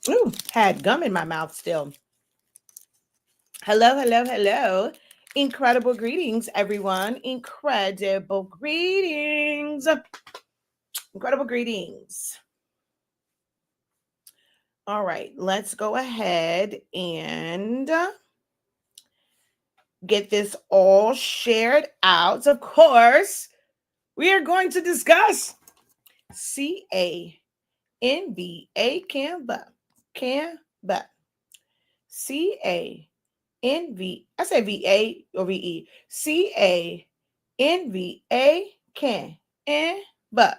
Ooh, had gum in my mouth still. Hello, hello, hello. Incredible greetings, everyone. Incredible greetings. Incredible greetings. All right, let's go ahead and get this all shared out. Of course, we are going to discuss CANVA, Canva. Canva. CANV. I say VA or VE. CANVA, Canva.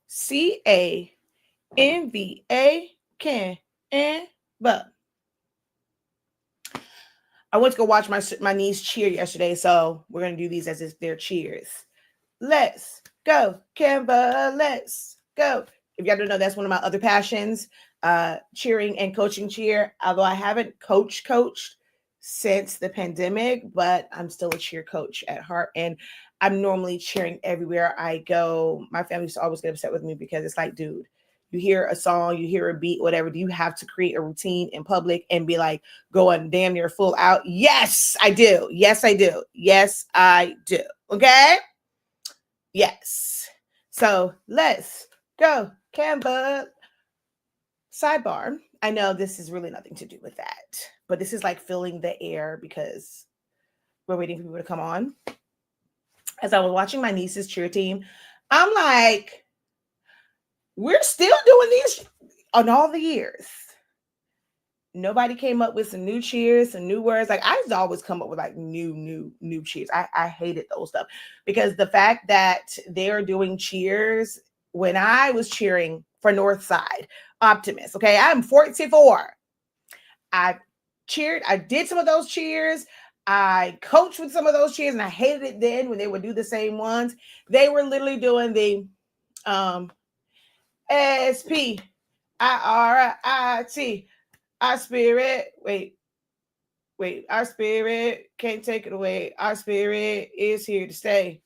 CANVA, Canva. I went to go watch my niece cheer yesterday, so we're going to do these as if they're cheers. Let's go, Canva. Let's go. If y'all don't know, that's one of my other passions, cheering and coaching cheer. Although I haven't coached since the pandemic, but I'm still a cheer coach at heart. And I'm normally cheering everywhere I go. My family used to always get upset with me because it's like, dude, you hear a song, you hear a beat, whatever. Do you have to create a routine in public and be like going damn near full out? Yes, I do. Yes, I do. Yes, I do. Okay. Yes. So let's go, Canva. Sidebar. I know this is really nothing to do with that, but this is like filling the air because we're waiting for people to come on. As I was watching my niece's cheer team, I'm like, we're still doing these on all the years. Nobody came up with some new cheers, some new words. Like I used to always come up with like new cheers. I hated those stuff because the fact that they're doing cheers when I was cheering for Northside Optimist. Okay, I'm 44. I cheered. I did some of those cheers. I coached with some of those cheers, and I hated it then when they would do the same ones. They were literally doing the SPIRIT. Our spirit. Wait. Our spirit can't take it away. Our spirit is here to stay.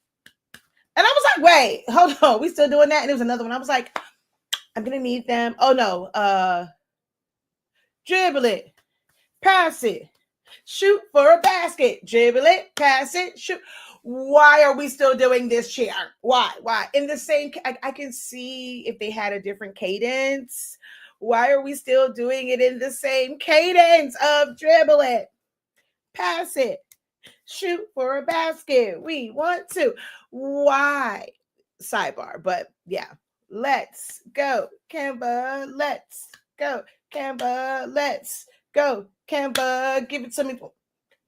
And I was like, wait, hold on. We still doing that? And there was another one. I was like, I'm gonna need them. Oh no. Dribble it. Pass it. Shoot for a basket. Dribble it. Pass it. Shoot. Why are we still doing this cheer? Why? In the same, I can see if they had a different cadence. Why are we still doing it in the same cadence of dribble it, pass it, shoot for a basket? We want to. Why? Sidebar. But yeah, let's go, Canva. Let's go, Canva. Let's go, Canva. Give it to me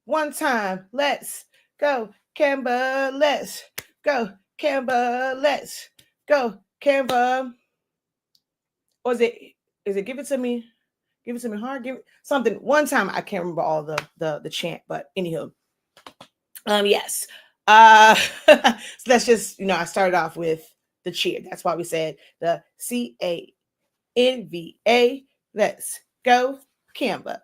one time. Let's go, Canva. Let's go, Canva. Let's go, Canva. Or is it give it to me? Give it to me hard. Give it something one time. I can't remember all the chant, but anywho, yes. So let's just I started off with the cheer. That's why we said the CANVA. Let's go, Canva.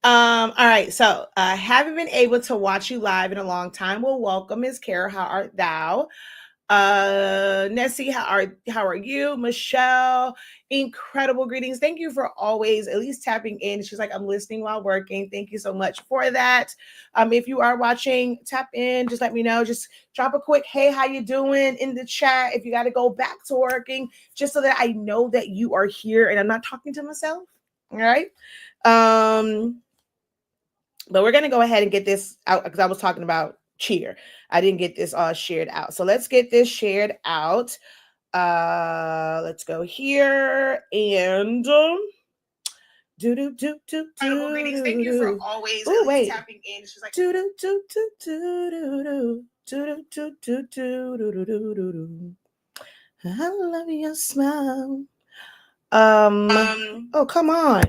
All right. So I haven't been able to watch you live in a long time. Well, welcome, Miss Kara. How art thou? Nessie, how are you? Michelle, incredible greetings. Thank you for always at least tapping in. She's like, I'm listening while working. Thank you so much for that. If you are watching, tap in, just let me know. Just drop a quick hey, how you doing in the chat if you got to go back to working, just so that I know that you are here and I'm not talking to myself. All right. But we're gonna go ahead and get this out because I was talking about cheer. I didn't get this all shared out. So let's get this shared out. Let's go here and do do do do do. Greetings. Thank you for always tapping in. She's like do do do do do do do do do do do do do. I love your smile. Oh, come on.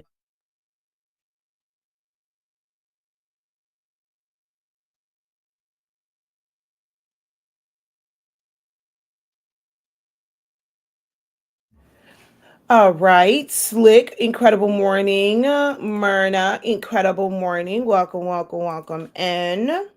All right, Slick, incredible morning. Myrna, incredible morning. Welcome, welcome, welcome in.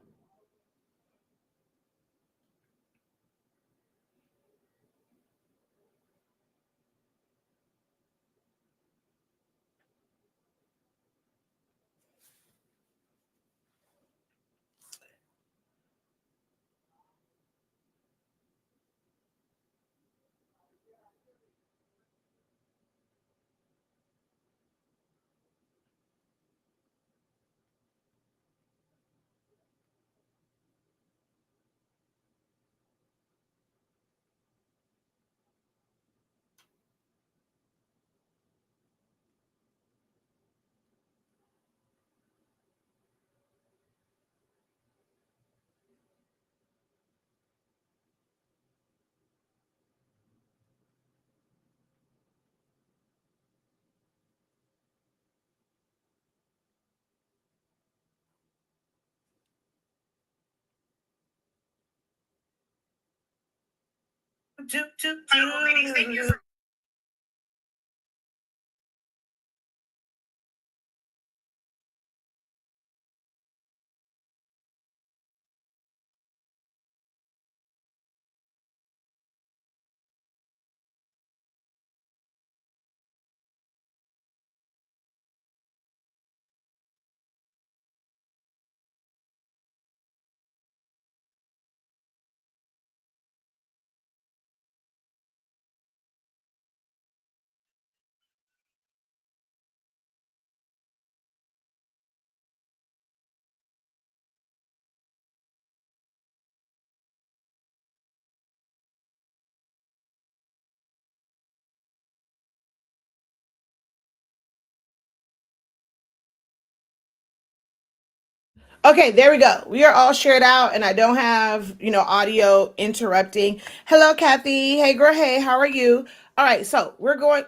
Okay, there we go. We are all shared out and I don't have, audio interrupting. Hello, Kathy. Hey, girl. Hey, how are you? All right, so we're going.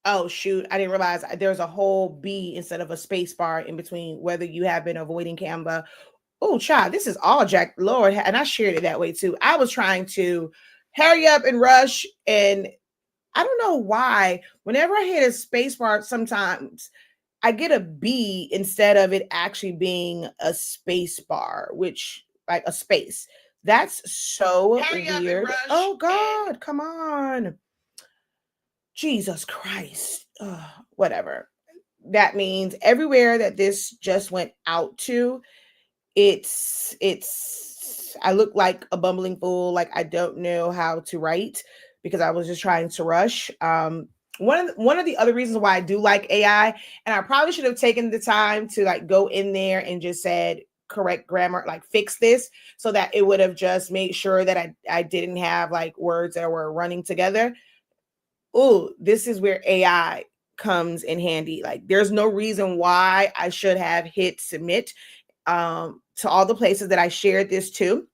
Oh, shoot. I didn't realize there's a whole B instead of a space bar in between whether you have been avoiding Canva. Oh, child, this is all Jack Lord. And I shared it that way too. I was trying to hurry up and rush. And I don't know why. Whenever I hit a space bar, sometimes I get a B instead of it actually being a space bar, which like a space. That's so weird. Oh God, come on. Jesus Christ. Ugh, whatever. That means everywhere that this just went out to, it's I look like a bumbling fool, like I don't know how to write because I was just trying to rush. One of the other reasons why I do like AI, and I probably should have taken the time to like go in there and just said correct grammar, like fix this, so that it would have just made sure that I didn't have like words that were running together. Oh, this is where AI comes in handy. Like there's no reason why I should have hit submit to all the places that I shared this to.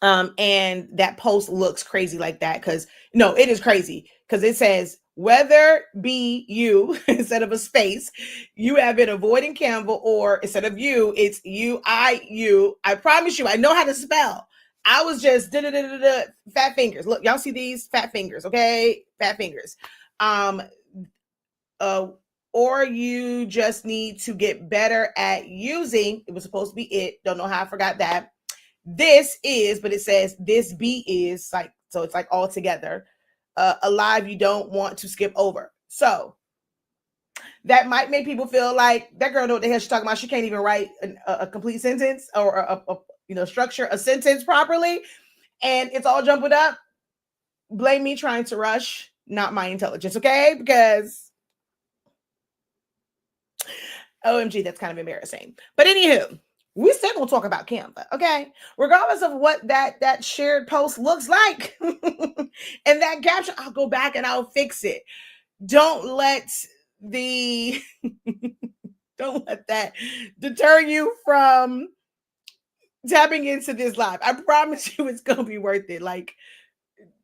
And that post looks crazy like that because no, it is crazy because it says whether be you instead of a space, you have been avoiding Canva, or instead of you, it's you, I promise you, I know how to spell. I was just fat fingers. Look, y'all see these fat fingers, okay? Fat fingers. Or you just need to get better at using. It was supposed to be it. Don't know how I forgot that. This is, but it says this B is like, so it's like all together. Alive, you don't want to skip over. So that might make people feel like that girl know what the hell she's talking about. She can't even write a complete sentence or structure a sentence properly, and it's all jumbled up. Blame me trying to rush, not my intelligence, okay? Because OMG, that's kind of embarrassing. But anywho, we still gonna talk about Canva, okay? Regardless of what that shared post looks like, and that caption, I'll go back and I'll fix it. Don't let the don't let that deter you from tapping into this live. I promise you, it's gonna be worth it. Like,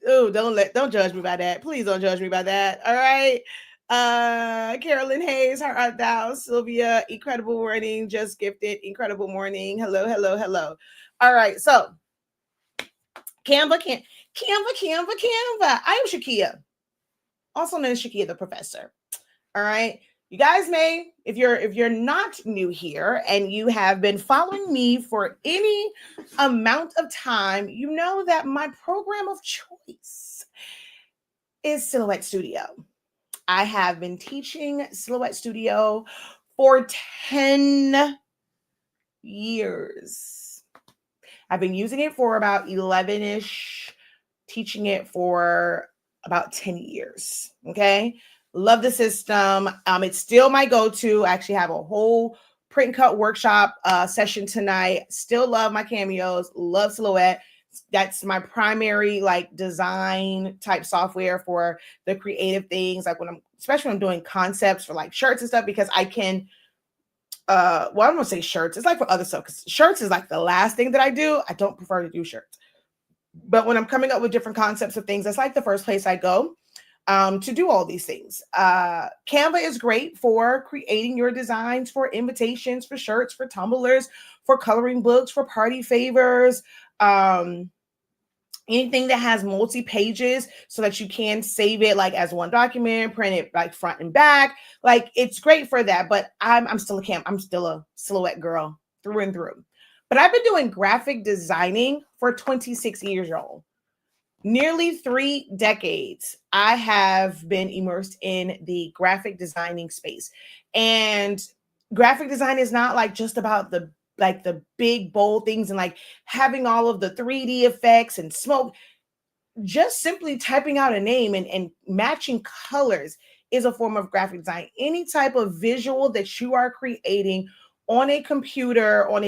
oh, don't judge me by that. Please don't judge me by that. All right. Carolyn Hayes, how art thou? Sylvia, incredible morning, just gifted, incredible morning. Hello, hello, hello. All right, so Canva. I am Shakeya, also known as Shakeya the Professor. All right. You guys may, if you're not new here and you have been following me for any amount of time, you know that my program of choice is Silhouette Studio. I have been teaching Silhouette Studio for 10 years. I've been using it for about 11-ish, teaching it for about 10 years. Okay. Love the system. It's still my go-to. I actually have a whole print and cut workshop session tonight. Still love my cameos. Love Silhouette. That's my primary like design type software for the creative things. Like especially when I'm doing concepts for like shirts and stuff, because I can, well, I'm gonna say shirts. It's like for other stuff, because shirts is like the last thing that I do. I don't prefer to do shirts. But when I'm coming up with different concepts of things, that's like the first place I go to do all these things. Canva is great for creating your designs for invitations, for shirts, for tumblers, for coloring books, for party favors. anything that has multi pages so that you can save it like as one document, print it like front and back. Like it's great for that. But I'm still I'm still a silhouette girl through and through. But I've been doing graphic designing for 26 years old. Nearly 3 decades, I have been immersed in the graphic designing space. And graphic design is not like just about the big bold things and like having all of the 3D effects and smoke. Just simply typing out a name and matching colors is a form of graphic design. Any type of visual that you are creating on a computer, on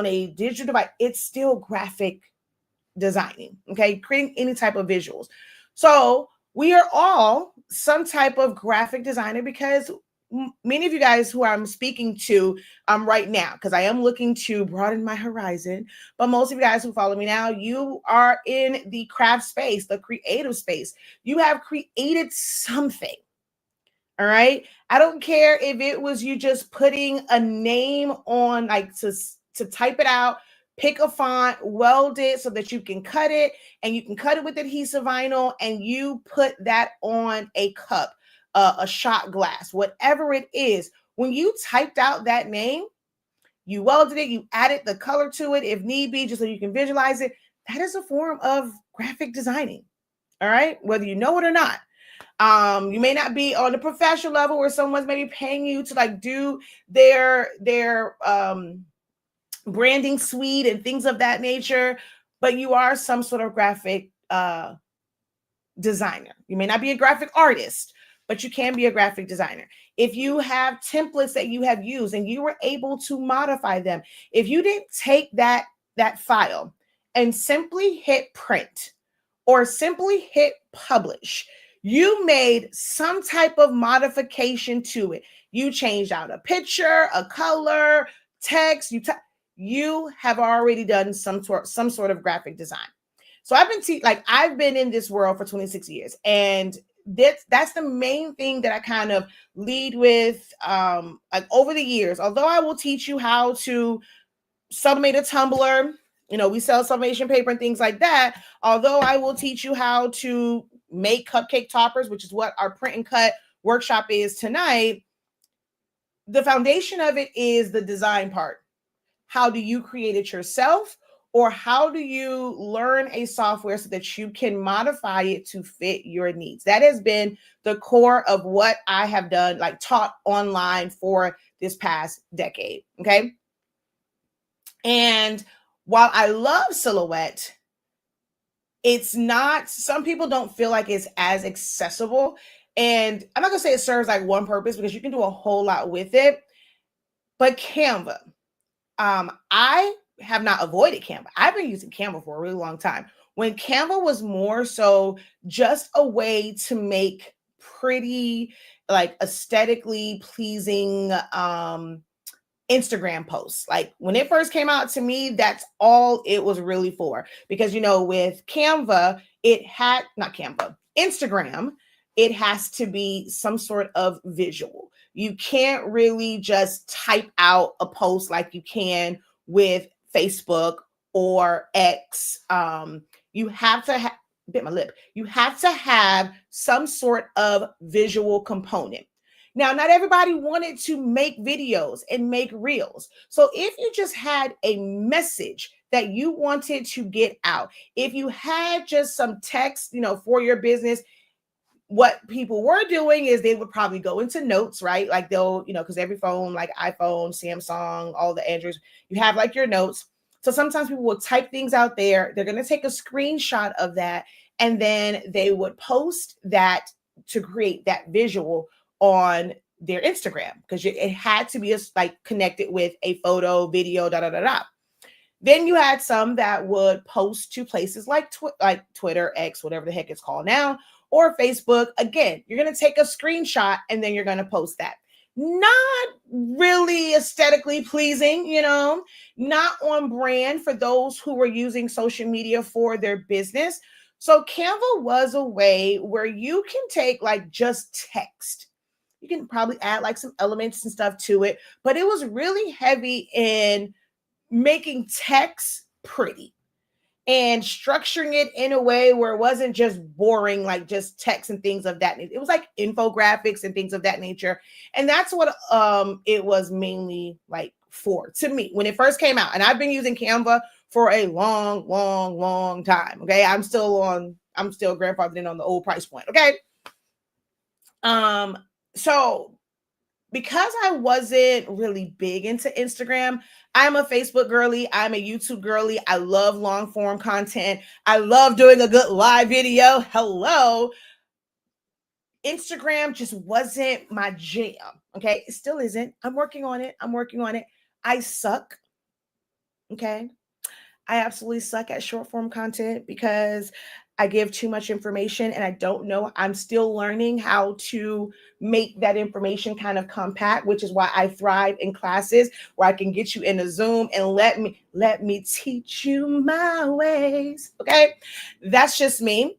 a digital device, it's still graphic designing, okay? Creating any type of visuals. So we are all some type of graphic designer because many of you guys who I'm speaking to right now, because I am looking to broaden my horizon, but most of you guys who follow me now, you are in the craft space, the creative space. You have created something. All right. I don't care if it was you just putting a name on, like to type it out, pick a font, weld it so that you can cut it, and you can cut it with adhesive vinyl, and you put that on a cup, a shot glass, whatever it is. When you typed out that name, you welded it, you added the color to it if need be, just so you can visualize it. That is a form of graphic designing. All right. Whether you know it or not. You may not be on the professional level where someone's maybe paying you to like do their branding suite and things of that nature, but you are some sort of graphic designer. You may not be a graphic artist, but you can be a graphic designer. If you have templates that you have used and you were able to modify them, if you didn't take that file and simply hit print or simply hit publish, you made some type of modification to it. You changed out a picture, a color, text. You have already done some sort of graphic design. So I've been in this world for 26 years, and that's the main thing that I kind of lead with. Like over the years, although I will teach you how to sublimate a tumbler. We sell sublimation paper and things like that. Although I will teach you how to make cupcake toppers, which is what our print and cut workshop is tonight, the foundation of it is the design part. How do you create it yourself? Or how do you learn a software so that you can modify it to fit your needs? That has been the core of what I have done, like taught online for this past decade. Okay. And while I love silhouette, it's not, some people don't feel like it's as accessible. And I'm not gonna say it serves like one purpose because you can do a whole lot with it. But Canva, I have not avoided Canva. I've been using Canva for a really long time. When Canva was more so just a way to make pretty, like aesthetically pleasing Instagram posts. Like when it first came out, to me, that's all it was really for. Because with Canva, Instagram, it has to be some sort of visual. You can't really just type out a post like you can with Facebook or X. You have to bit my lip. You have to have some sort of visual component. Now, not everybody wanted to make videos and make reels. So if you just had a message that you wanted to get out, if you had just some text, for your business, what people were doing is they would probably go into notes, right? Like they'll, because every phone, like iPhone, Samsung, all the Androids, you have like your notes. So sometimes people will type things out there. They're going to take a screenshot of that, and then they would post that to create that visual on their Instagram, because it had to be like connected with a photo, video, da da da da. Then you had some that would post to places like Twitter, X, whatever the heck it's called now, or Facebook. Again, you're going to take a screenshot and then you're going to post that. Not really aesthetically pleasing, not on brand for those who were using social media for their business. So Canva was a way where you can take like just text. You can probably add like some elements and stuff to it, but it was really heavy in making text pretty. and structuring it in a way where it wasn't just boring, like just text and things of that nature. It was like infographics and things of that nature. And that's what it was mainly like for to me when it first came out. And I've been using Canva for a long time. Okay. I'm still grandfathered in on the old price point. Okay. So because I wasn't really big into Instagram, I'm a Facebook girly. I'm a YouTube girly. I love long form content. I love doing a good live video. Hello. Instagram just wasn't my jam. Okay. It still isn't. I'm working on it. I suck. Okay. I absolutely suck at short form content because I give too much information and I don't know. I'm still learning how to make that information kind of compact, which is why I thrive in classes where I can get you in a Zoom and let me teach you my ways. Okay? That's just me.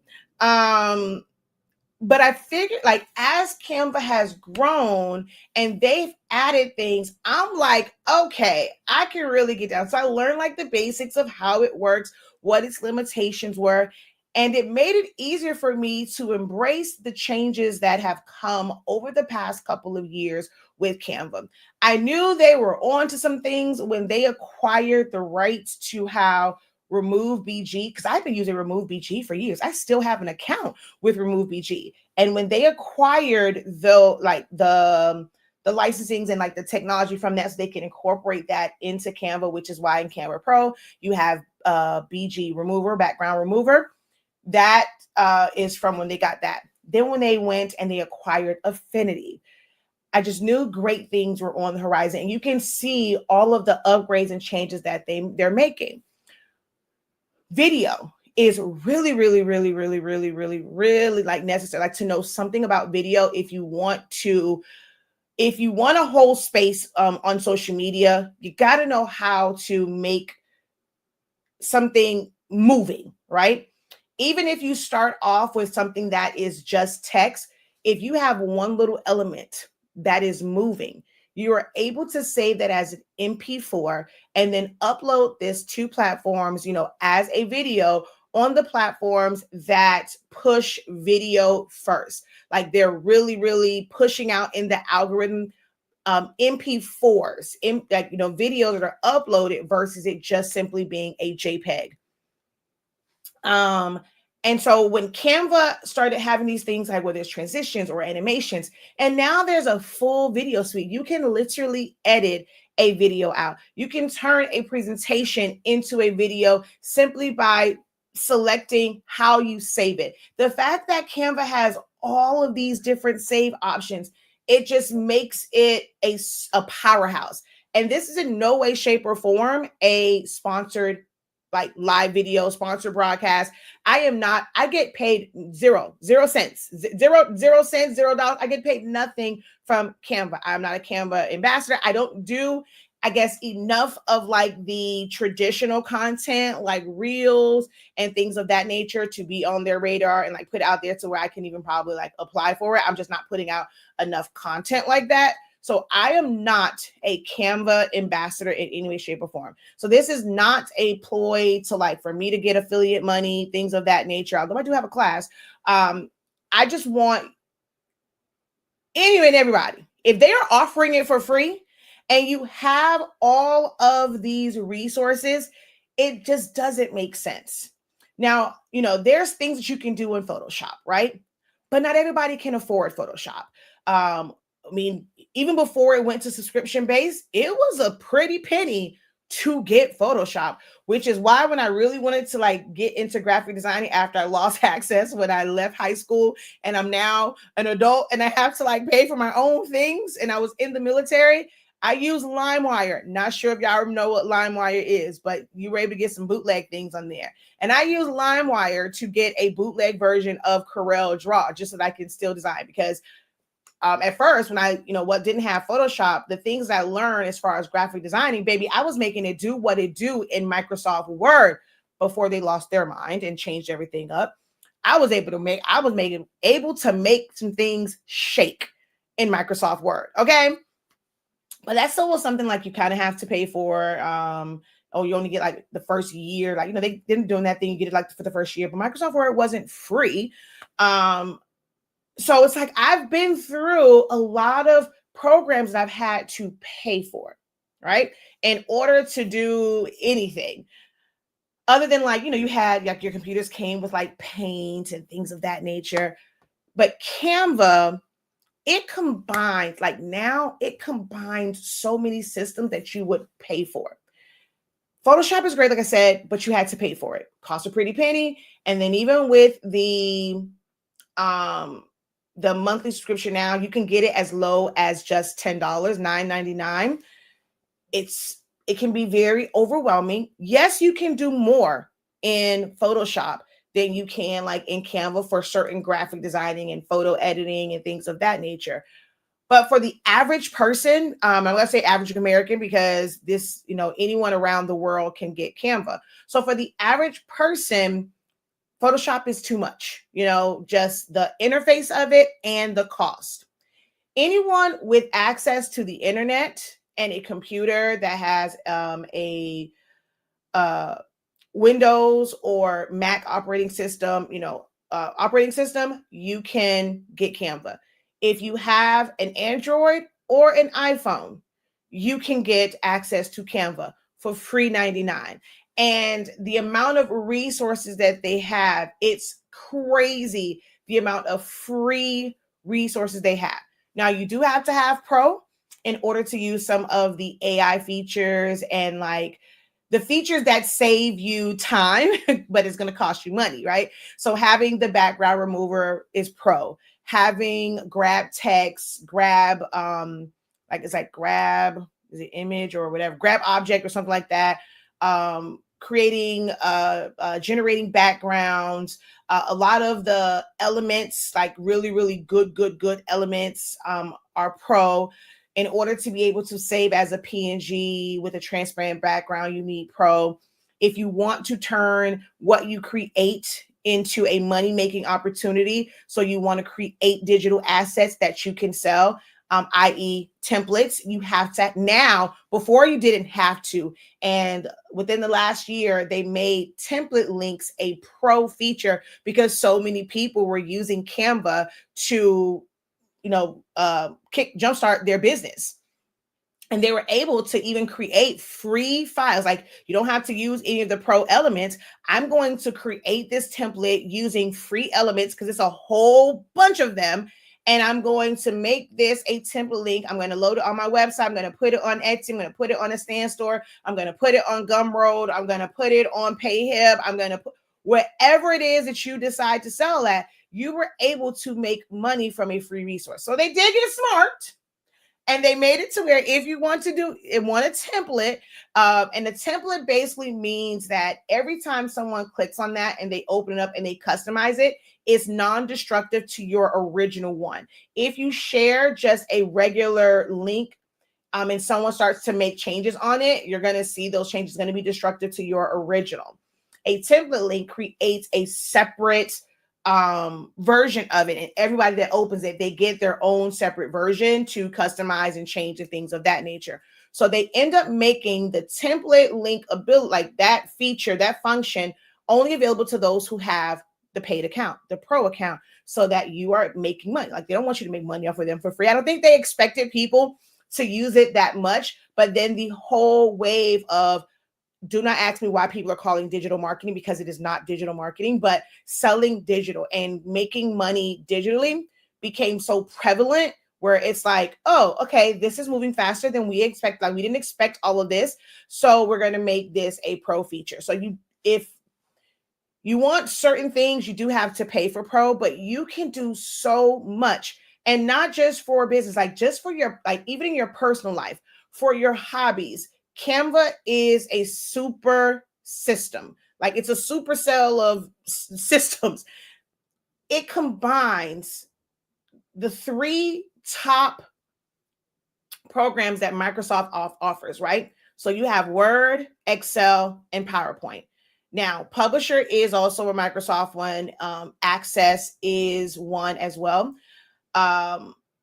But I figured like as Canva has grown and they've added things, I'm like, okay, I can really get down. So I learned like the basics of how it works, what its limitations were, and it made it easier for me to embrace the changes that have come over the past couple of years with Canva. I knew they were on to some things when they acquired the rights to how Remove BG, because I've been using Remove BG for years. I still have an account with Remove BG. And when they acquired the licensings and like the technology from that, so they can incorporate that into Canva, which is why in Canva Pro you have BG remover, background remover. That is from when they got that. Then when they went and they acquired Affinity, I just knew great things were on the horizon. And you can see all of the upgrades and changes that they're making. Video is really like necessary, like to know something about video if you want to hold space on social media. You got to know how to make something moving, right? Even if you start off with something that is just text, if you have one little element that is moving, you are able to save that as an MP4 and then upload this to platforms, as a video on the platforms that push video first. Like they're really pushing out in the algorithm MP4s, videos that are uploaded versus it just simply being a JPEG. And so when Canva started having these things like where there's transitions or animations, and now there's a full video suite, you can literally edit a video out. You can turn a presentation into a video simply by selecting how you save it. The fact that Canva has all of these different save options, it just makes it a powerhouse. And this is in no way, shape, or form a sponsored like live video, sponsored broadcast. I get paid zero cents, $0. I get paid nothing from Canva. I'm not a Canva ambassador. I don't do, I guess, enough of like the traditional content, like reels and things of that nature to be on their radar and like put out there to where I can even probably like apply for it. I'm just not putting out enough content like that. So I am not a Canva ambassador in any way, shape, or form. So this is not a ploy to like for me to get affiliate money, things of that nature. Although I do have a class, I just want anyone and everybody, if they are offering it for free and you have all of these resources, it just doesn't make sense. Now, there's things that you can do in Photoshop, right? But not everybody can afford Photoshop. I mean, even before it went to subscription based, it was a pretty penny to get Photoshop, which is why when I really wanted to like get into graphic designing after I lost access when I left high school and I'm now an adult and I have to like pay for my own things and I was in the military, I use LimeWire. Not sure if y'all know what LimeWire is, but you were able to get some bootleg things on there. And I use LimeWire to get a bootleg version of Corel Draw just so that I can still design because at first, when I, didn't have Photoshop, the things I learned as far as graphic designing, baby, I was making it do what it do in Microsoft Word before they lost their mind and changed everything up. I was able to make some things shake in Microsoft Word. Okay. But that still was something like you kind of have to pay for. oh, you only get like the first year. Like, they didn't doing that thing. You get it like for the first year, but Microsoft Word wasn't free. So it's like, I've been through a lot of programs that I've had to pay for, right? In order to do anything. Other than like, you had like your computers came with like Paint and things of that nature. But Canva, it combines so many systems that you would pay for. Photoshop is great, like I said, but you had to pay for it. Cost a pretty penny. And then even with the monthly subscription now, you can get it as low as just $10, $9.99. It can be very overwhelming. Yes, you can do more in Photoshop than you can like in Canva for certain graphic designing and photo editing and things of that nature. But for the average person, I'm going to say average American because this, anyone around the world can get Canva. So for the average person, Photoshop is too much, just the interface of it and the cost. Anyone with access to the internet and a computer that has a Windows or Mac operating system, you can get Canva. If you have an Android or an iPhone, you can get access to Canva for free $99. And the amount of resources that they have, it's crazy the amount of free resources they have. Now, you do have to have Pro in order to use some of the AI features and like the features that save you time, but it's going to cost you money, right? So having the background remover is Pro. Having grab text, grab is it image or whatever, grab object or something like that. Creating, generating backgrounds, a lot of the elements, like really, really good elements are Pro. In order to be able to save as a PNG with a transparent background, you need Pro. If you want to turn what you create into a money-making opportunity, so you want to create digital assets that you can sell, i.e. templates, you have to now. Before you didn't have to. And within the last year, they made template links a Pro feature because so many people were using Canva to jumpstart their business. And they were able to even create free files. Like, you don't have to use any of the Pro elements. I'm going to create this template using free elements because it's a whole bunch of them. And I'm going to make this a template link. I'm going to load it on my website. I'm going to put it on Etsy. I'm going to put it on a stand store. I'm going to put it on Gumroad. I'm going to put it on PayHib. I'm going to put wherever it is that you decide to sell at. You were able to make money from a free resource. So they did get smart. And they made it to where if you want a template, and the template basically means that every time someone clicks on that and they open it up and they customize it, it's non-destructive to your original one. If you share just a regular link, and someone starts to make changes on it, you're going to see those changes going to be destructive to your original. A template link creates a separate version of it, and everybody that opens it, they get their own separate version to customize and change and things of that nature. So they end up making the template link ability, like that feature, that function, only available to those who have the paid account, the Pro account, so that you are making money. Like, they don't want you to make money off of them for free. I don't think they expected people to use it that much, but then the whole wave of, do not ask me why people are calling digital marketing, because it is not digital marketing, but selling digital and making money digitally became so prevalent where it's like, oh, okay, this is moving faster than we expect. Like, we didn't expect all of this. So we're going to make this a Pro feature. So if you want certain things, you do have to pay for Pro, but you can do so much. And not just for business, like just for your, like even in your personal life, for your hobbies. Canva is a super system. Like, it's a supercell of systems. It combines the 3 top programs that Microsoft offers, right? So you have Word, Excel, and PowerPoint. Now, Publisher is also a Microsoft one. Access is one as well.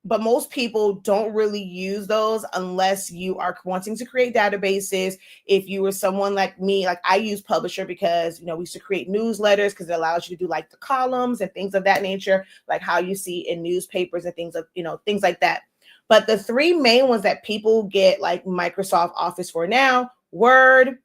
but most people don't really use those unless you are wanting to create databases. If you were someone like me, like I use Publisher because, we used to create newsletters because it allows you to do like the columns and things of that nature, like how you see in newspapers and things of, things like that. But the three main ones that people get like Microsoft Office for now: Word,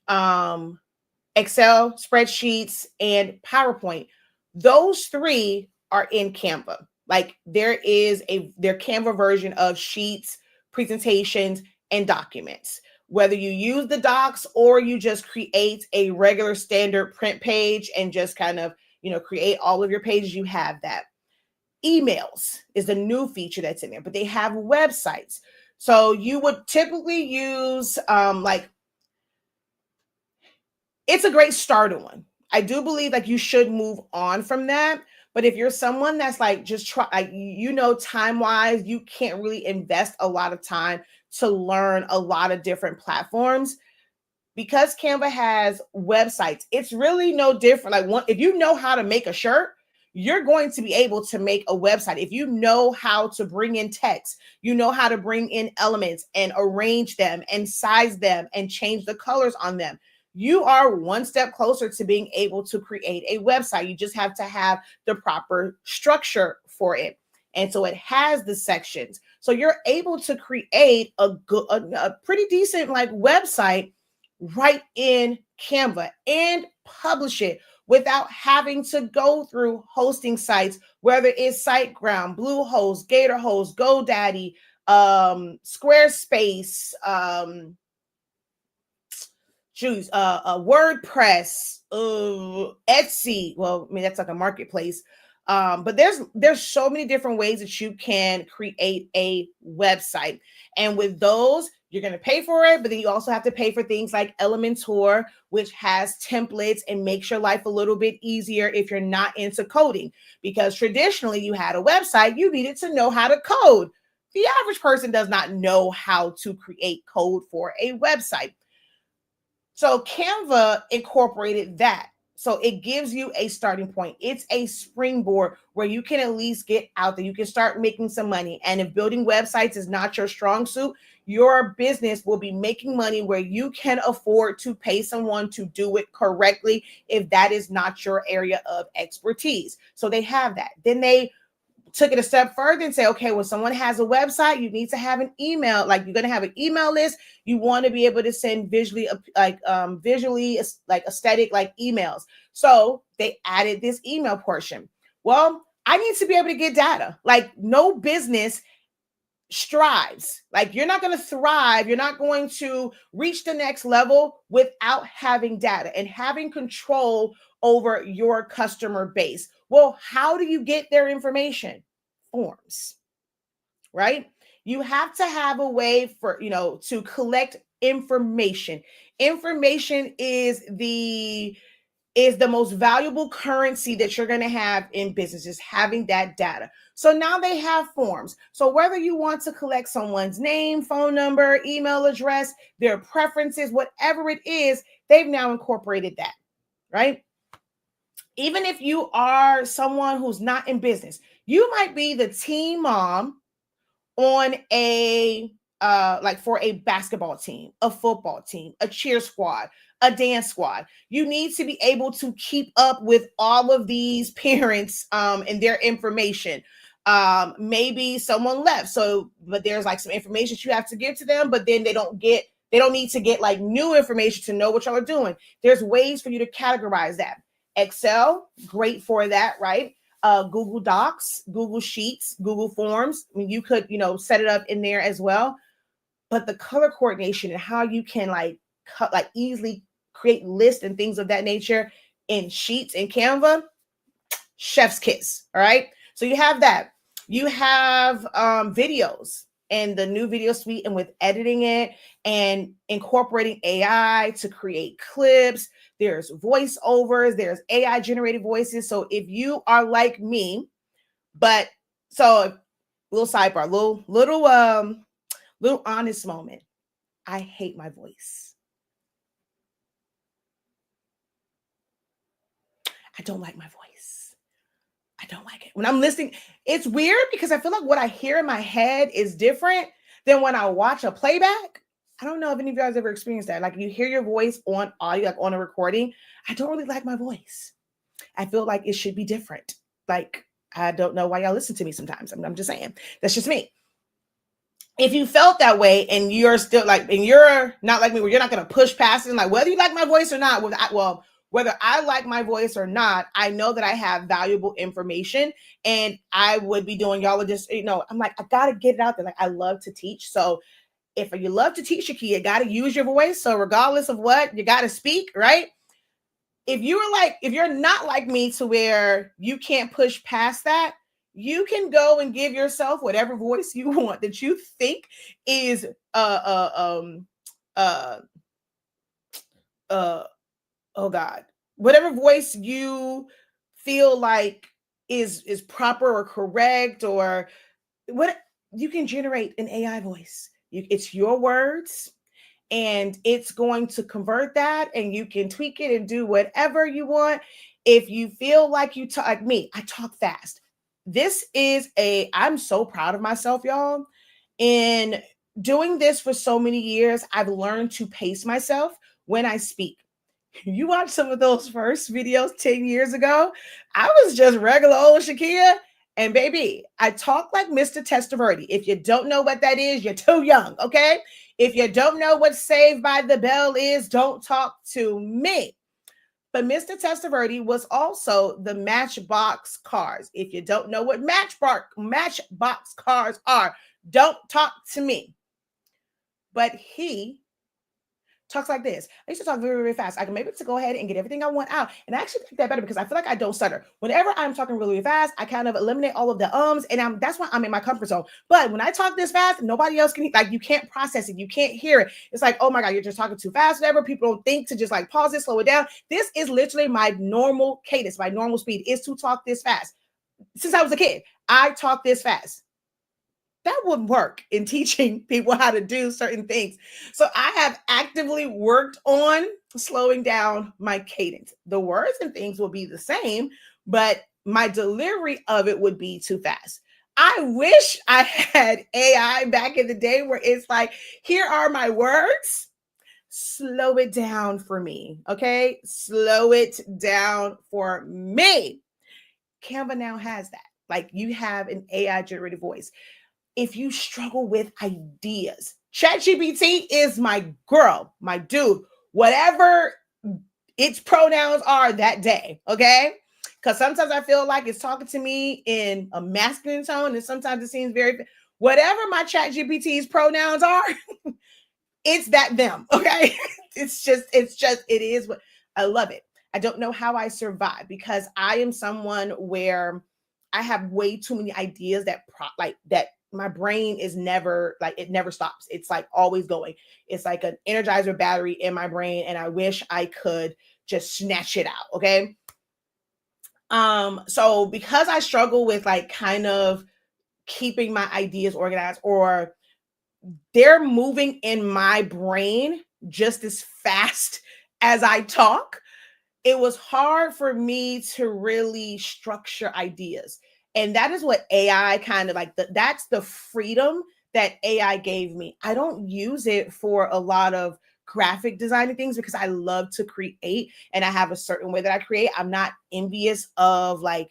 Excel, spreadsheets, and PowerPoint. Those three are in Canva. Like their Canva version of sheets, presentations, and documents. Whether you use the docs or you just create a regular standard print page and just kind of, create all of your pages, you have that. Emails is the new feature that's in there, but they have websites. So you would typically use it's a great starter one. I do believe like you should move on from that. But if you're someone that's like just time wise, you can't really invest a lot of time to learn a lot of different platforms. Because Canva has websites, it's really no different. Like if you know how to make a shirt, you're going to be able to make a website. If you know how to bring in text, you know how to bring in elements and arrange them and size them and change the colors on them, you are one step closer to being able to create a website. You just have to have the proper structure for it. And so it has the sections. So you're able to create a pretty decent like website right in Canva and publish it without having to go through hosting sites, whether it's SiteGround, Bluehost, GatorHost, GoDaddy, Squarespace, WordPress, Etsy. Well, I mean, that's like a marketplace. But there's so many different ways that you can create a website. And with those, you're going to pay for it, but then you also have to pay for things like Elementor, which has templates and makes your life a little bit easier if you're not into coding. Because traditionally, you had a website, you needed to know how to code. The average person does not know how to create code for a website. So Canva incorporated that. So it gives you a starting point. It's a springboard where you can at least get out there. You can start making some money. And if building websites is not your strong suit, your business will be making money where you can afford to pay someone to do it correctly if that is not your area of expertise. So they have that. Then they took it a step further and say, okay, when someone has a website, you need to have an email. Like you're going to have an email list. You want to be able to send visually aesthetic like emails. So they added this email portion. Well, I need to be able to get data. Like no business strives. Like you're not going to thrive. You're not going to reach the next level without having data and having control over your customer base. Well, how do you get their information? Forms, right? You have to have a way for, to collect information. Information is the most valuable currency that you're going to have in business, is having that data. So now they have forms. So whether you want to collect someone's name, phone number, email address, their preferences, whatever it is, they've now incorporated that, right? Even if you are someone who's not in business, you might be the team mom on a for a basketball team, a football team, a cheer squad, a dance squad. You need to be able to keep up with all of these parents and their information. Maybe someone left, but there's like some information you have to give to them, but then they don't need to get like new information to know what y'all are doing. There's ways for you to categorize that. Excel, great for that, right? Google Docs, Google Sheets, Google Forms. I mean, you could, set it up in there as well. But the color coordination and how you can easily create lists and things of that nature in Sheets and Canva, chef's kiss. All right. So you have that. You have videos and the new video suite, and with editing it and incorporating AI to create clips. There's voiceovers, there's AI generated voices. So if you are like me, little sidebar, little honest moment. I hate my voice. I don't like my voice. I don't like it. When I'm listening, it's weird because I feel like what I hear in my head is different than when I watch a playback. I don't know if any of you guys ever experienced that. Like you hear your voice on audio, like on a recording. I don't really like my voice. I feel like it should be different. Like, I don't know why y'all listen to me sometimes. I'm just saying. That's just me. If you felt that way and you're still like, and you're not like me, where you're not going to push past it, and like, whether you like my voice or not, whether I like my voice or not, I know that I have valuable information and I would be doing y'all just, I'm like, I got to get it out there. Like, I love to teach. So if you love to teach, Shakeya, you got to use your voice. So regardless of what, you got to speak, right? If you're not like me to where you can't push past that, you can go and give yourself whatever voice you want that you think is oh God, whatever voice you feel like is proper or correct, or what, you can generate an AI voice. It's your words, and it's going to convert that, and you can tweak it and do whatever you want. If you feel like you talk like me, I talk fast. I'm so proud of myself, y'all. In doing this for so many years, I've learned to pace myself when I speak. You watch some of those first videos 10 years ago, I was just regular old Shakeya. And baby, I talk like Mr. Testaverde. If you don't know what that is, you're too young, okay? If you don't know what Saved by the Bell is, don't talk to me. But Mr. Testaverde was also the Matchbox cars. If you don't know what Matchbox cars are, don't talk to me. But he talks like this. I used to talk very, very fast. I can maybe to go ahead and get everything I want out. And I actually think that better because I feel like I don't stutter. Whenever I'm talking really, really fast, I kind of eliminate all of the ums, and that's why I'm in my comfort zone. But when I talk this fast, nobody else can, like, you can't process it. You can't hear it. It's like, oh my God, you're just talking too fast, whatever. People don't think to just like pause it, slow it down. This is literally my normal cadence, my normal speed is to talk this fast. Since I was a kid, I talk this fast. That would work in teaching people how to do certain things. So I have actively worked on slowing down my cadence. The words and things will be the same, but my delivery of it would be too fast. I wish I had AI back in the day where it's like, here are my words. Slow it down for me. Okay. Slow it down for me. Canva now has that. Like, you have an AI generated voice. If you struggle with ideas, ChatGPT is my girl, my dude, whatever its pronouns are that day, okay? Because sometimes I feel like it's talking to me in a masculine tone, and sometimes it seems whatever my ChatGPT's pronouns are, it's them, okay? It is what I love it. I don't know how I survive because I am someone where I have way too many ideas that my brain is never, like, it never stops. It's like always going. It's like an energizer battery in my brain, and I wish I could just snatch it out. Okay. So because I struggle with like kind of keeping my ideas organized, or they're moving in my brain just as fast as I talk, it was hard for me to really structure ideas. And that is what AI kind of like, that's the freedom that AI gave me. I don't use it for a lot of graphic designing things because I love to create and I have a certain way that I create. I'm not envious of like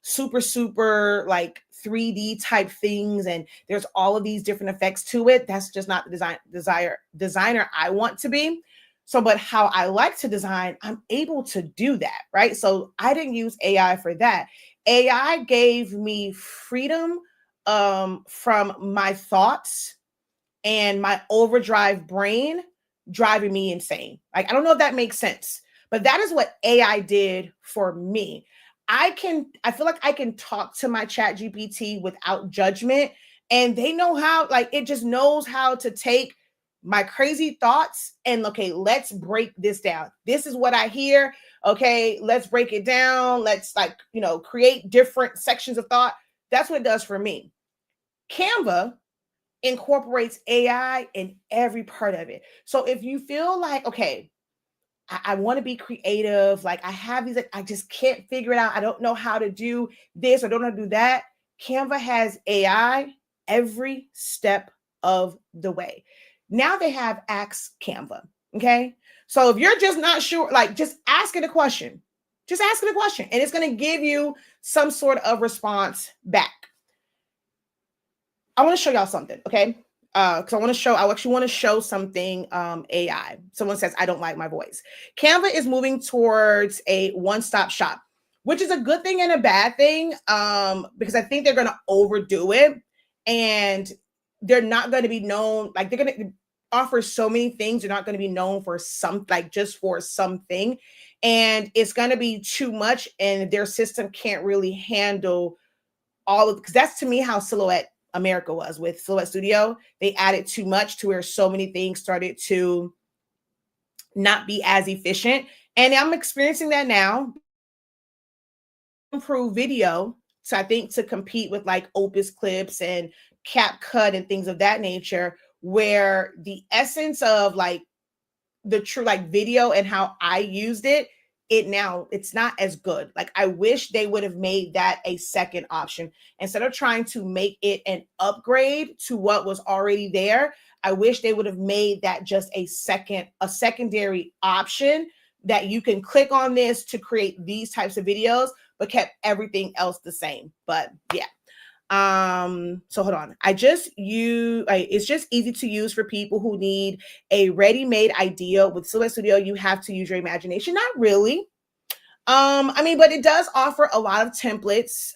super like 3D type things, and there's all of these different effects to it. That's just not the designer I want to be. So, but how I like to design, I'm able to do that, right? So I didn't use AI for that. AI gave me freedom from my thoughts and my overdrive brain driving me insane. Like, I don't know if that makes sense, but that is what AI did for me. I feel like I can talk to my ChatGPT without judgment, and they know how, like, it just knows how to take my crazy thoughts and, okay, let's break this down. This is what I hear. Okay, let's break it down. Let's, like, create different sections of thought. That's what it does for me. Canva incorporates AI in every part of it. So if you feel like, okay, I want to be creative. Like I have these, like, I just can't figure it out. I don't know how to do this. I don't know how to do that. Canva has AI every step of the way. Now they have Ask Canva. Okay. So if you're just not sure, like just ask it a question. Just ask it a question and it's going to give you some sort of response back. I want to show y'all something. Okay. Because I actually want to show something AI. Someone says, I don't like my voice. Canva is moving towards a one-stop shop, which is a good thing and a bad thing, because I think they're going to overdo it and they're not going to be known, like they're going to offer so many things. They're not going to be known for some, like just for something. And it's going to be too much and their system can't really handle all of, because that's to me how Silhouette America was with Silhouette Studio. They added too much to where so many things started to not be as efficient. And I'm experiencing that now. Improve video. So I think to compete with like Opus Clips and CapCut and things of that nature, where the essence of like the true like video and how I used it, it's not as good. Like I wish they would have made that a second option instead of trying to make it an upgrade to what was already there. I wish they would have made that just a secondary option that you can click on this to create these types of videos, but kept everything else the same. But yeah. So hold on. It's just easy to use for people who need a ready-made idea. With Silhouette Studio, you have to use your imagination. Not really. But it does offer a lot of templates.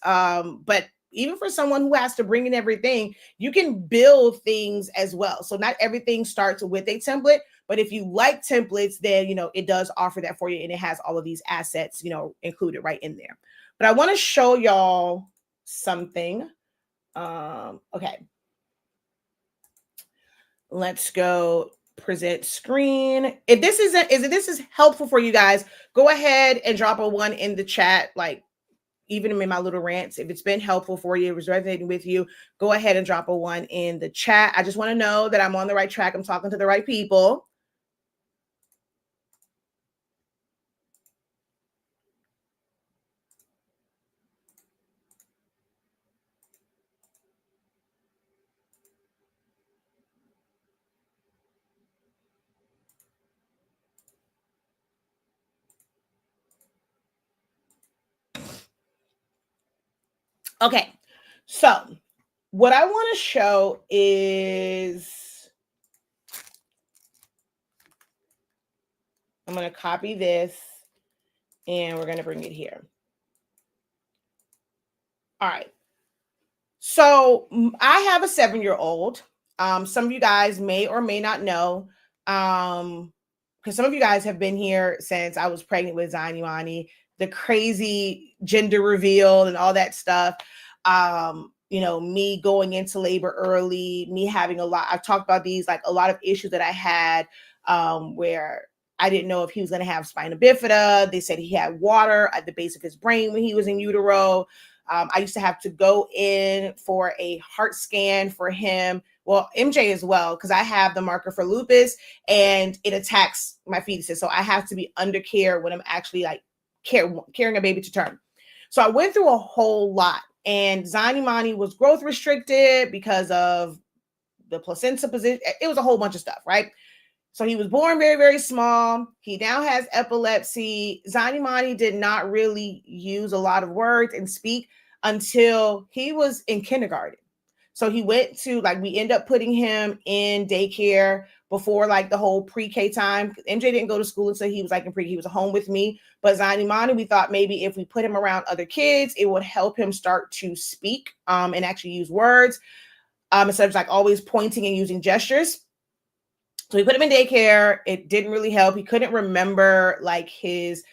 But even for someone who has to bring in everything, you can build things as well. So not everything starts with a template, but if you like templates, then, it does offer that for you. And it has all of these assets, included right in there. But I want to show y'all something. Okay. Let's go present screen. If this is helpful for you guys, go ahead and drop a 1 in the chat. Like even in my little rants, if it's been helpful for you, it was resonating with you, go ahead and drop a 1 in the chat. I just want to know that I'm on the right track. I'm talking to the right people. Okay, so what I want to show is, I'm going to copy this and we're going to bring it here. All right. So I have a 7-year-old. Some of you guys may or may not know, because some of you guys have been here since I was pregnant with Zani, the crazy gender reveal and all that stuff. Me going into labor early, me having I've talked about these, like a lot of issues that I had, where I didn't know if he was going to have spina bifida. They said he had water at the base of his brain when he was in utero. I used to have to go in for a heart scan for him. Well, MJ as well, because I have the marker for lupus and it attacks my fetuses. So I have to be under care when I'm actually like carrying a baby to term. So I went through a whole lot, and Zani was growth restricted because of the placenta position. It was a whole bunch of stuff, right? So he was born very, very small. He now has epilepsy. Zani did not really use a lot of words and speak until he was in kindergarten. So he went to, we end up putting him in daycare before like the whole pre-K time. MJ didn't go to school until he was like in pre. He was home with me. But Zani, we thought maybe if we put him around other kids, it would help him start to speak and actually use words instead of like always pointing and using gestures. So we put him in daycare. It didn't really help. He couldn't remember his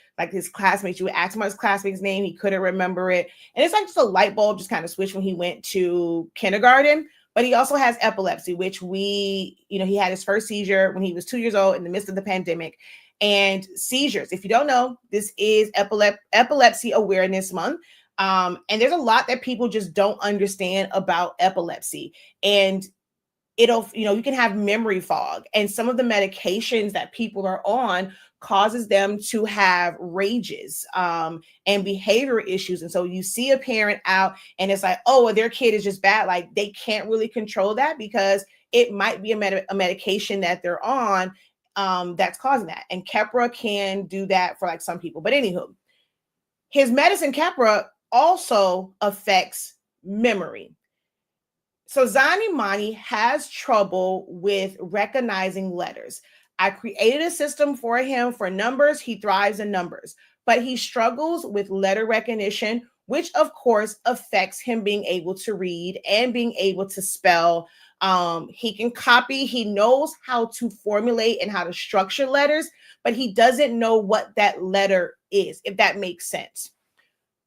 classmates. You would ask him his classmate's name. He couldn't remember it. And it's like just a light bulb just kind of switched when he went to kindergarten. But he also has epilepsy, which he had his first seizure when he was 2 years old in the midst of the pandemic. And seizures, if you don't know, this is Epilepsy Awareness Month. And there's a lot that people just don't understand about epilepsy. And you can have memory fog, and some of the medications that people are on causes them to have rages and behavior issues. And so you see a parent out and it's like, oh, well, their kid is just bad. Like they can't really control that because it might be a medication that they're on that's causing that. And Keppra can do that for like some people. But anywho, his medicine Keppra also affects memory. So Zanimani has trouble with recognizing letters. I created a system for him for numbers. He thrives in numbers, but he struggles with letter recognition, which of course affects him being able to read and being able to spell. He can copy. He knows how to formulate and how to structure letters, but he doesn't know what that letter is, if that makes sense.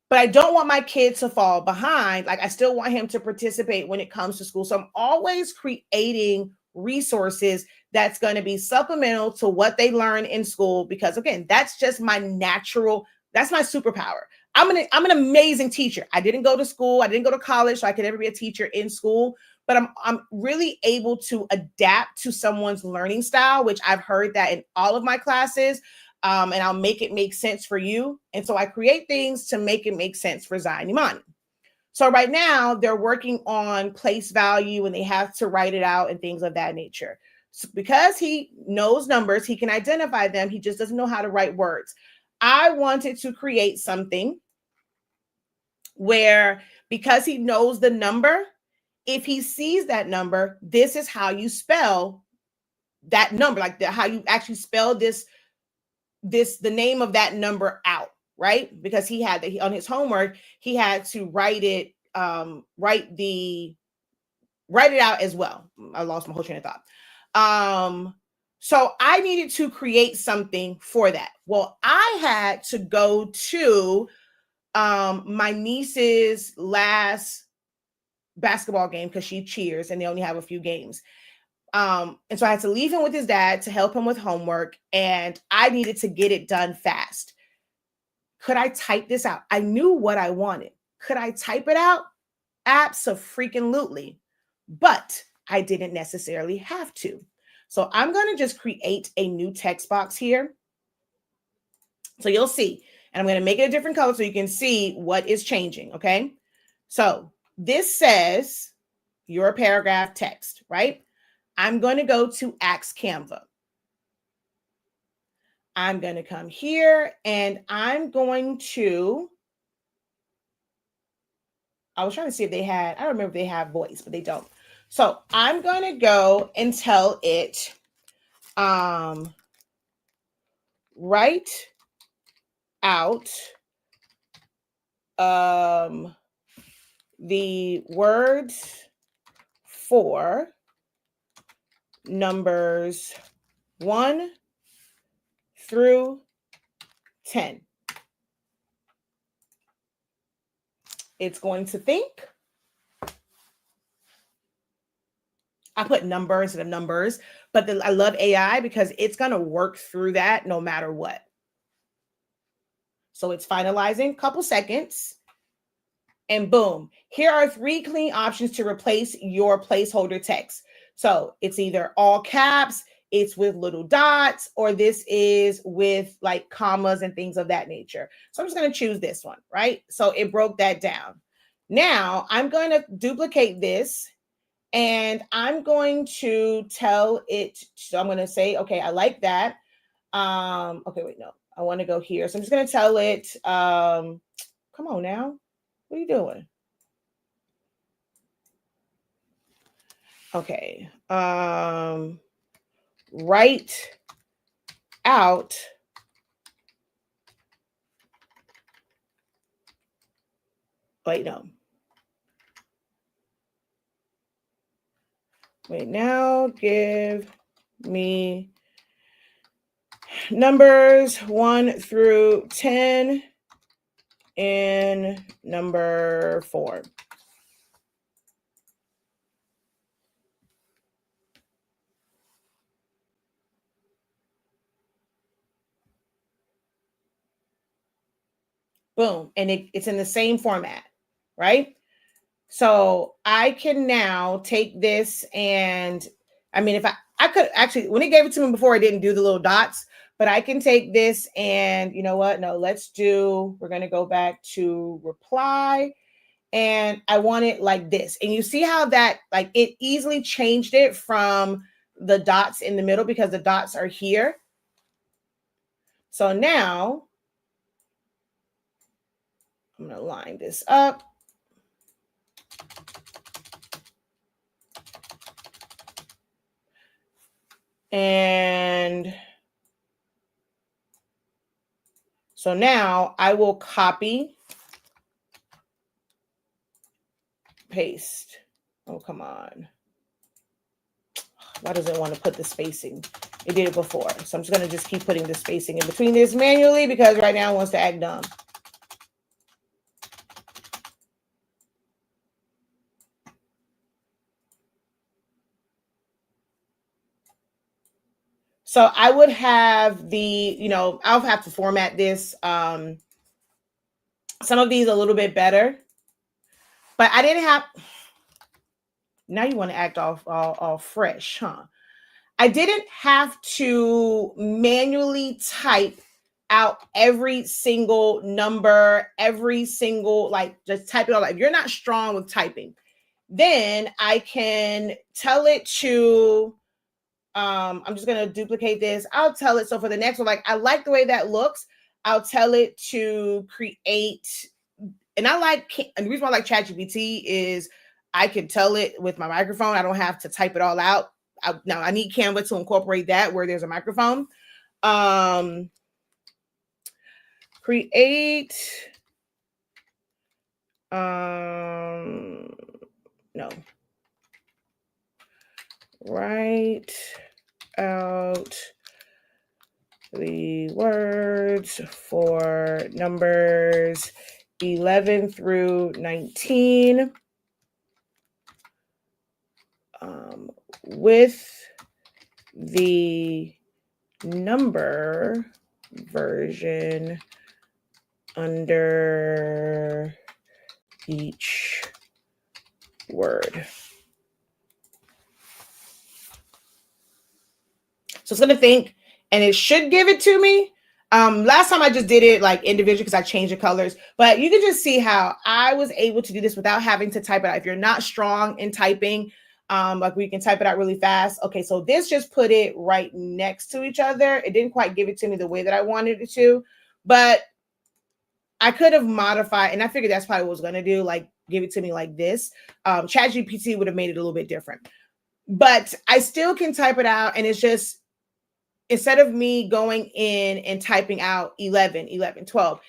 But I don't want my kid to fall behind. Like I still want him to participate when it comes to school. So I'm always creating resources that's going to be supplemental to what they learn in school, because again, that's just my that's my superpower. I'm an amazing teacher. I didn't go to school. I didn't go to college, so I could never be a teacher in school, but I'm really able to adapt to someone's learning style, which I've heard that in all of my classes. And I'll make it make sense for you. And so I create things to make it make sense for Zion Imani. So right now they're working on place value and they have to write it out and things of that nature. So because he knows numbers, he can identify them. He just doesn't know how to write words. I wanted to create something where, because he knows the number, if he sees that number, this is how you spell that number, like how you actually spell the name of that number out, right? Because he had on his homework, he had to write it out as well. I lost my whole train of thought. So I needed to create something for that. Well, I had to go to my niece's last basketball game because she cheers and they only have a few games. And so I had to leave him with his dad to help him with homework, and I needed to get it done fast. Could I type this out? I knew what I wanted. Could I type it out? Abso-freaking-lutely. But I didn't necessarily have to. So I'm going to just create a new text box here. So you'll see, and I'm going to make it a different color so you can see what is changing. Okay. So this says your paragraph text, right? I'm going to go to Ask Canva. I'm going to come here and I'm going to, I was trying to see if they had, I don't remember if they have voice, but they don't. So I'm going to go and tell it, write out the words for numbers 1 through 10. It's going to think. I put number instead of numbers, but I love AI because it's going to work through that no matter what. So it's finalizing, couple seconds, and boom. Here are 3 clean options to replace your placeholder text. So it's either all caps, it's with little dots, or this is with like commas and things of that nature. So I'm just going to choose this one, right? So it broke that down. Now I'm going to duplicate this and I'm going to tell it. So I'm going to say, okay, I like that. Okay, wait, no, I want to go here. So I'm just going to tell it, come on now. What are you doing? Okay. Write out wait, no. Wait, now give me numbers 1 through 10 in number 4. Boom. And it's in the same format, right? So I can now take this and, I mean, if I could actually, when he gave it to me before, I didn't do the little dots, but I can take this and, you know what? No, we're going to go back to reply. And I want it like this. And you see how that, like, it easily changed it from the dots in the middle because the dots are here. So now I'm going to line this up. And so now I will copy, paste. Oh, come on. Why does it want to put the spacing? It did it before. So I'm just going to just keep putting the spacing in between this manually because right now it wants to act dumb. So I would have I'll have to format this. Some of these a little bit better, but I didn't have, now you want to act all fresh, huh? I didn't have to manually type out every single number, every single, like, just type it all out. If you're not strong with typing, then I can tell it to, I'm just going to duplicate this. I'll tell it. So for the next one, like, I like the way that looks. I'll tell it to create. And the reason why I like ChatGPT is I can tell it with my microphone. I don't have to type it all out. Now I need Canva to incorporate that where there's a microphone. Create. No. Write out the words for numbers 11 through 19 with the number version under each word. So it's going to think, and it should give it to me. Last time I just did it like individually because I changed the colors, but you can just see how I was able to do this without having to type it out. If you're not strong in typing, like we can type it out really fast. Okay, so this just put it right next to each other. It didn't quite give it to me the way that I wanted it to, but I could have modified, and I figured that's probably what I was going to do, like give it to me like this. ChatGPT would have made it a little bit different, but I still can type it out, and it's just, instead of me going in and typing out 11, 12,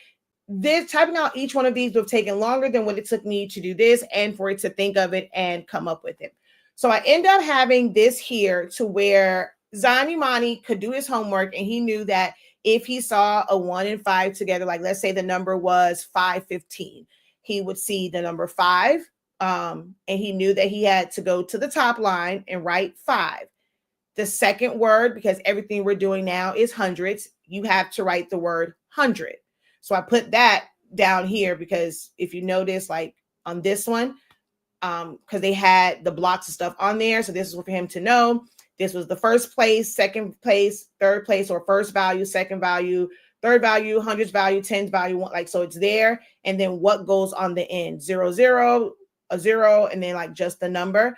this typing out each one of these would have taken longer than what it took me to do this and for it to think of it and come up with it. So I end up having this here to where Zani Mani could do his homework, and he knew that if he saw a 1 and 5 together, like let's say the number was 515, he would see the number 5, and he knew that he had to go to the top line and write 5. The second word, because everything we're doing now is hundreds, you have to write the word 100. So I put that down here because if you notice, like on this one, because they had the blocks of stuff on there. So this is for him to know. This was the first place, second place, third place, or first value, second value, third value, hundreds value, tens value, one, like, so it's there. And then what goes on the end, 0, 0, a 0, and then like just the number.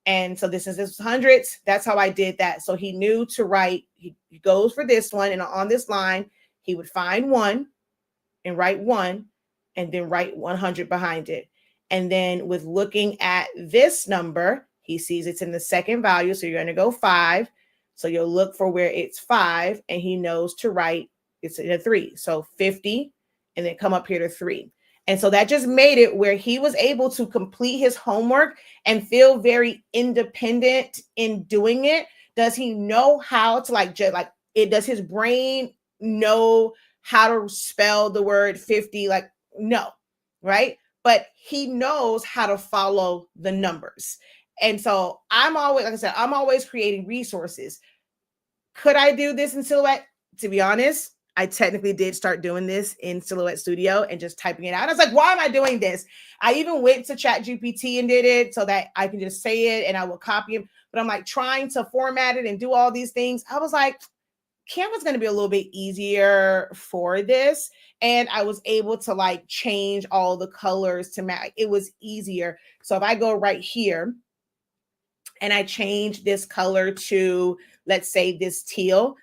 And so this was hundreds. That's how I did that. So he knew to write, he goes for this one, and on this line, he would find 1 and write 1 and then write 100 behind it. And then with looking at this number, he sees it's in the second value. So you're going to go 5. So you'll look for where it's 5, and he knows to write it's in a 3. So 50, and then come up here to 3. And so that just made it where he was able to complete his homework and feel very independent in doing it. Does he know how to does his brain know how to spell the word 50? Like, no, right? But he knows how to follow the numbers. And so I'm always creating resources. Could I do this in Silhouette? To be honest, I technically did start doing this in Silhouette Studio and just typing it out. I was like, why am I doing this? I even went to ChatGPT and did it so that I can just say it and I will copy it. But I'm like trying to format it and do all these things. I was like, Canva's going to be a little bit easier for this. And I was able to like change all the colors to match. It was easier. So if I go right here and I change this color to, let's say, this teal,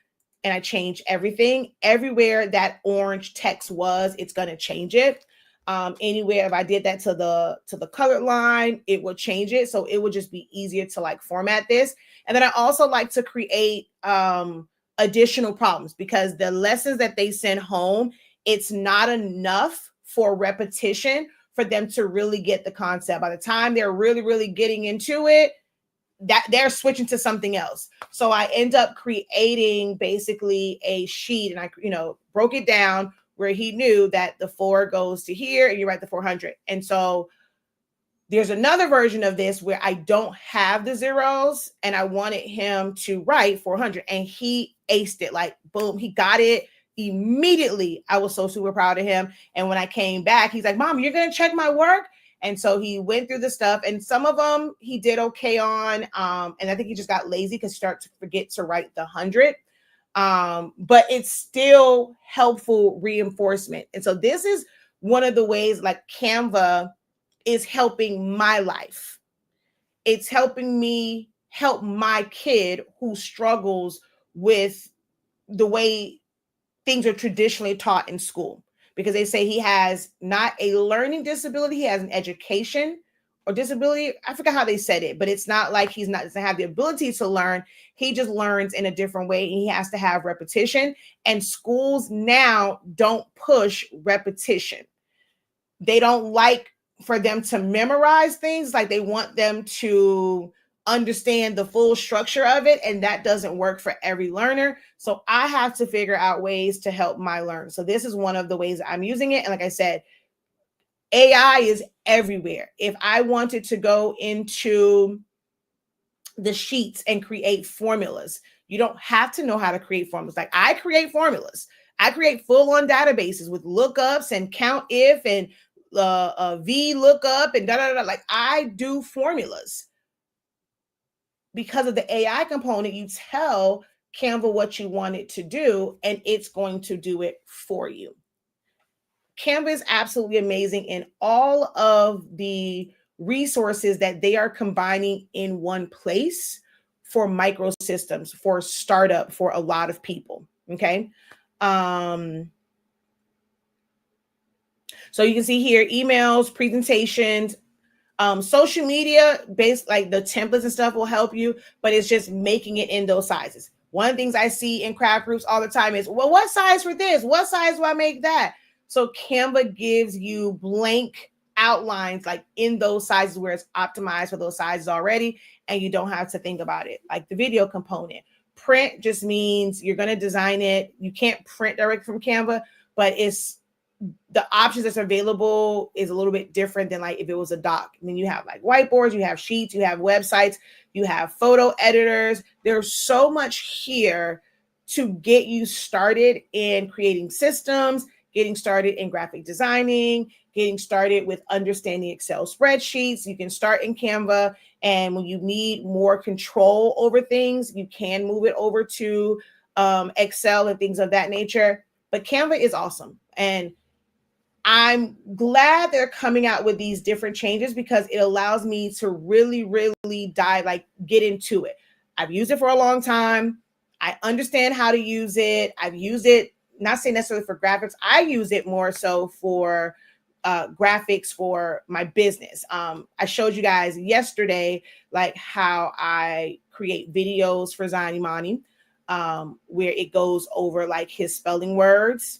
and I change everything, everywhere that orange text was, it's going to change it. Anywhere, if I did that to the colored line, it would change it. So it would just be easier to like format this. And then I also like to create additional problems, because the lessons that they send home, it's not enough for repetition for them to really get the concept. By the time they're really, really getting into it, that they're switching to something else. So I end up creating basically a sheet, and I, broke it down where he knew that the 4 goes to here and you write the 400. And so there's another version of this where I don't have the zeros and I wanted him to write 400, and he aced it. Like, boom, he got it immediately. I was so super proud of him. And when I came back, he's like, Mom, you're going to check my work? And so he went through the stuff, and some of them he did okay on. And I think he just got lazy because he started to forget to write the 100. But it's still helpful reinforcement. And so this is one of the ways like Canva is helping my life. It's helping me help my kid who struggles with the way things are traditionally taught in school. Because they say he has not a learning disability, he has an education or disability. I forgot how they said it, but it's not like he doesn't have the ability to learn. He just learns in a different way, and he has to have repetition. And schools now don't push repetition. They don't like for them to memorize things. Like, they want them to understand the full structure of it, and that doesn't work for every learner. So I have to figure out ways to help my learn. So this is one of the ways I'm using it. And like I said, AI is everywhere. If I wanted to go into the sheets and create formulas, you don't have to know how to create formulas. Like, I create formulas. I create full-on databases with lookups and count if and V lookup and Like, I do formulas. Because of the AI component, you tell Canva what you want it to do, and it's going to do it for you. Canva is absolutely amazing in all of the resources that they are combining in one place for microsystems, for startup, for a lot of people. Okay. So you can see here, emails, presentations, social media based, like the templates and stuff will help you, but it's just making it in those sizes. One of the things I see in craft groups all the time is, well, what size for this? What size do I make that? So Canva gives you blank outlines, like in those sizes where it's optimized for those sizes already, and you don't have to think about it. Like the video component. Print just means you're going to design it. You can't print directly from Canva, but it's the options that's available is a little bit different than like if it was a doc. I mean, you have like whiteboards, you have sheets, you have websites, you have photo editors. There's so much here to get you started in creating systems, getting started in graphic designing, getting started with understanding Excel spreadsheets. You can start in Canva, and when you need more control over things, you can move it over to Excel and things of that nature. But Canva is awesome. And I'm glad they're coming out with these different changes, because it allows me to really, really get into it. I've used it for a long time. I understand how to use it. I've used it, not saying necessarily for graphics. I use it more so for graphics for my business. I showed you guys yesterday, like how I create videos for Zion Imani, where it goes over like his spelling words.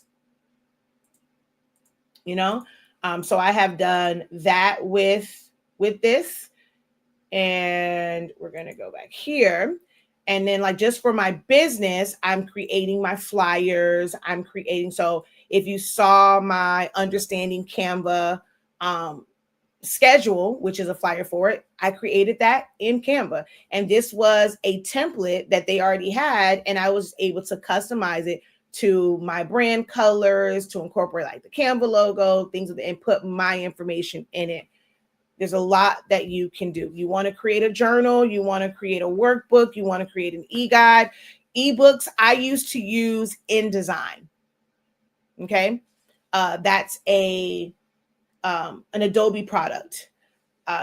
So I have done that with this, and we're going to go back here. And then like just for my business, I'm creating my flyers. So if you saw my Understanding Canva schedule, which is a flyer for it, I created that in Canva. And this was a template that they already had, and I was able to customize it to my brand colors, to incorporate like the Canva logo, things of the, and put my information in it. There's a lot that you can do. You want to create a journal, you want to create a workbook, you want to create an e-guide. Ebooks I used to use InDesign. Okay. That's an Adobe product.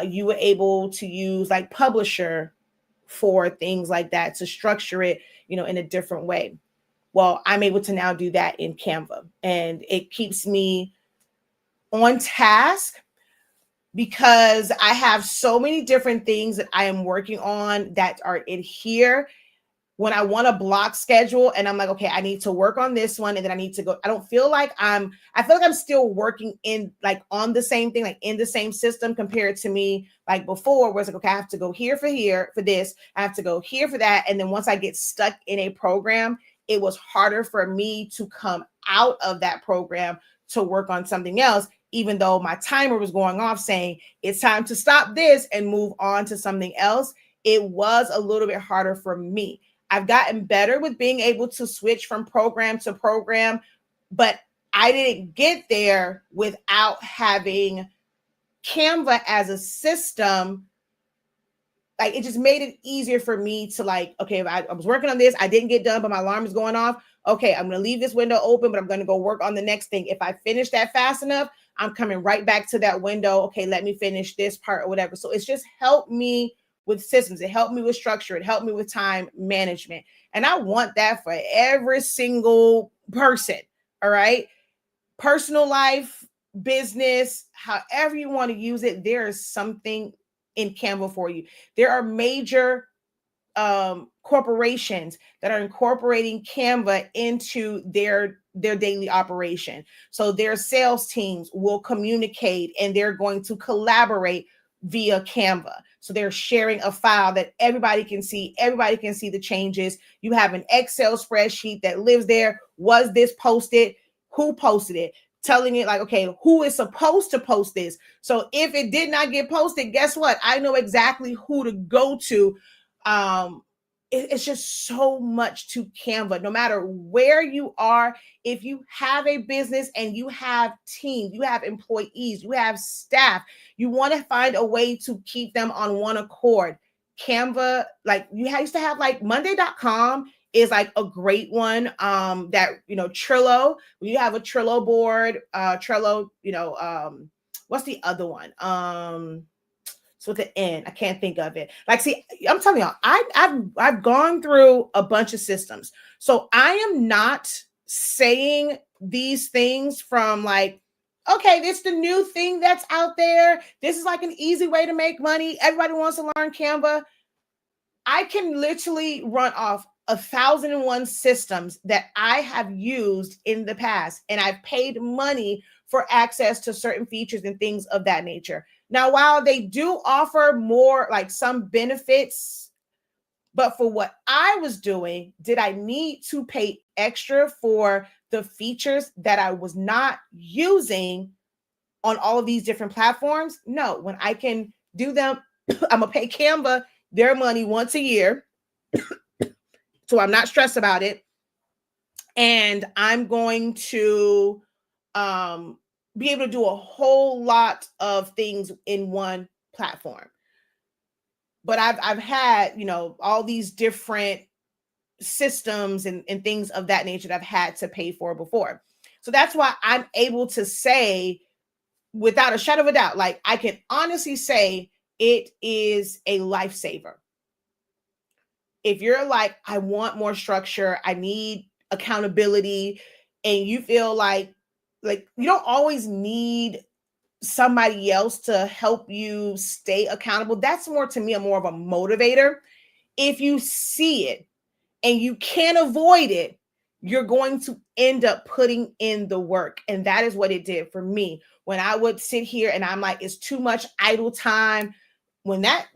You were able to use like Publisher for things like that to structure it, in a different way. Well, I'm able to now do that in Canva, and it keeps me on task because I have so many different things that I am working on that are in here. When I want a block schedule and I'm like, okay, I need to work on this one and then I need to go. I feel like I'm still working in like on the same thing, like in the same system compared to me like before, where it's like, okay, I have to go here for this. I have to go here for that. And then once I get stuck in a program, it was harder for me to come out of that program to work on something else, even though my timer was going off saying it's time to stop this and move on to something else. It was a little bit harder for me. I've gotten better with being able to switch from program to program, but I didn't get there without having Canva as a system. Like, it just made it easier for me to like, okay, if I was working on this, I didn't get done, but my alarm is going off. Okay, I'm going to leave this window open, but I'm going to go work on the next thing. If I finish that fast enough, I'm coming right back to that window. Okay, let me finish this part or whatever. So it's just helped me with systems. It helped me with structure. It helped me with time management. And I want that for every single person. All right. Personal life, business, however you want to use it, there is something in Canva for you. There are major corporations that are incorporating Canva into their daily operation. So their sales teams will communicate and they're going to collaborate via Canva. So they're sharing a file that everybody can see. Everybody can see the changes. You have an Excel spreadsheet that lives there. Was this posted? Who posted it? Telling it like, okay, who is supposed to post this? So if it did not get posted, guess what? I know exactly who to go to. It's just so much to Canva. No matter where you are, if you have a business and you have teams, you have employees, you have staff, you want to find a way to keep them on one accord. Canva, like you used to have like Monday.com is like a great one. That, Trello, when you have a Trello board, Trello, what's the other one? So at the end, I can't think of it. Like, see, I'm telling y'all, I've gone through a bunch of systems. So I am not saying these things from like, okay, this is the new thing that's out there. This is like an easy way to make money. Everybody wants to learn Canva. I can literally run off 1,001 systems that I have used in the past, and I've paid money for access to certain features and things of that nature. Now, while they do offer more, like some benefits, but for what I was doing, did I need to pay extra for the features that I was not using on all of these different platforms? No, when I can do them, I'm gonna pay Canva their money once a year. So I'm not stressed about it. And I'm going to be able to do a whole lot of things in one platform. But I've had, all these different systems and things of that nature that I've had to pay for before. So that's why I'm able to say without a shadow of a doubt, like I can honestly say it is a lifesaver. If you're like, I want more structure, I need accountability, and you feel like you don't always need somebody else to help you stay accountable. That's more to me, more of a motivator. If you see it and you can't avoid it, you're going to end up putting in the work. And that is what it did for me. When I would sit here and I'm like, it's too much idle time. When that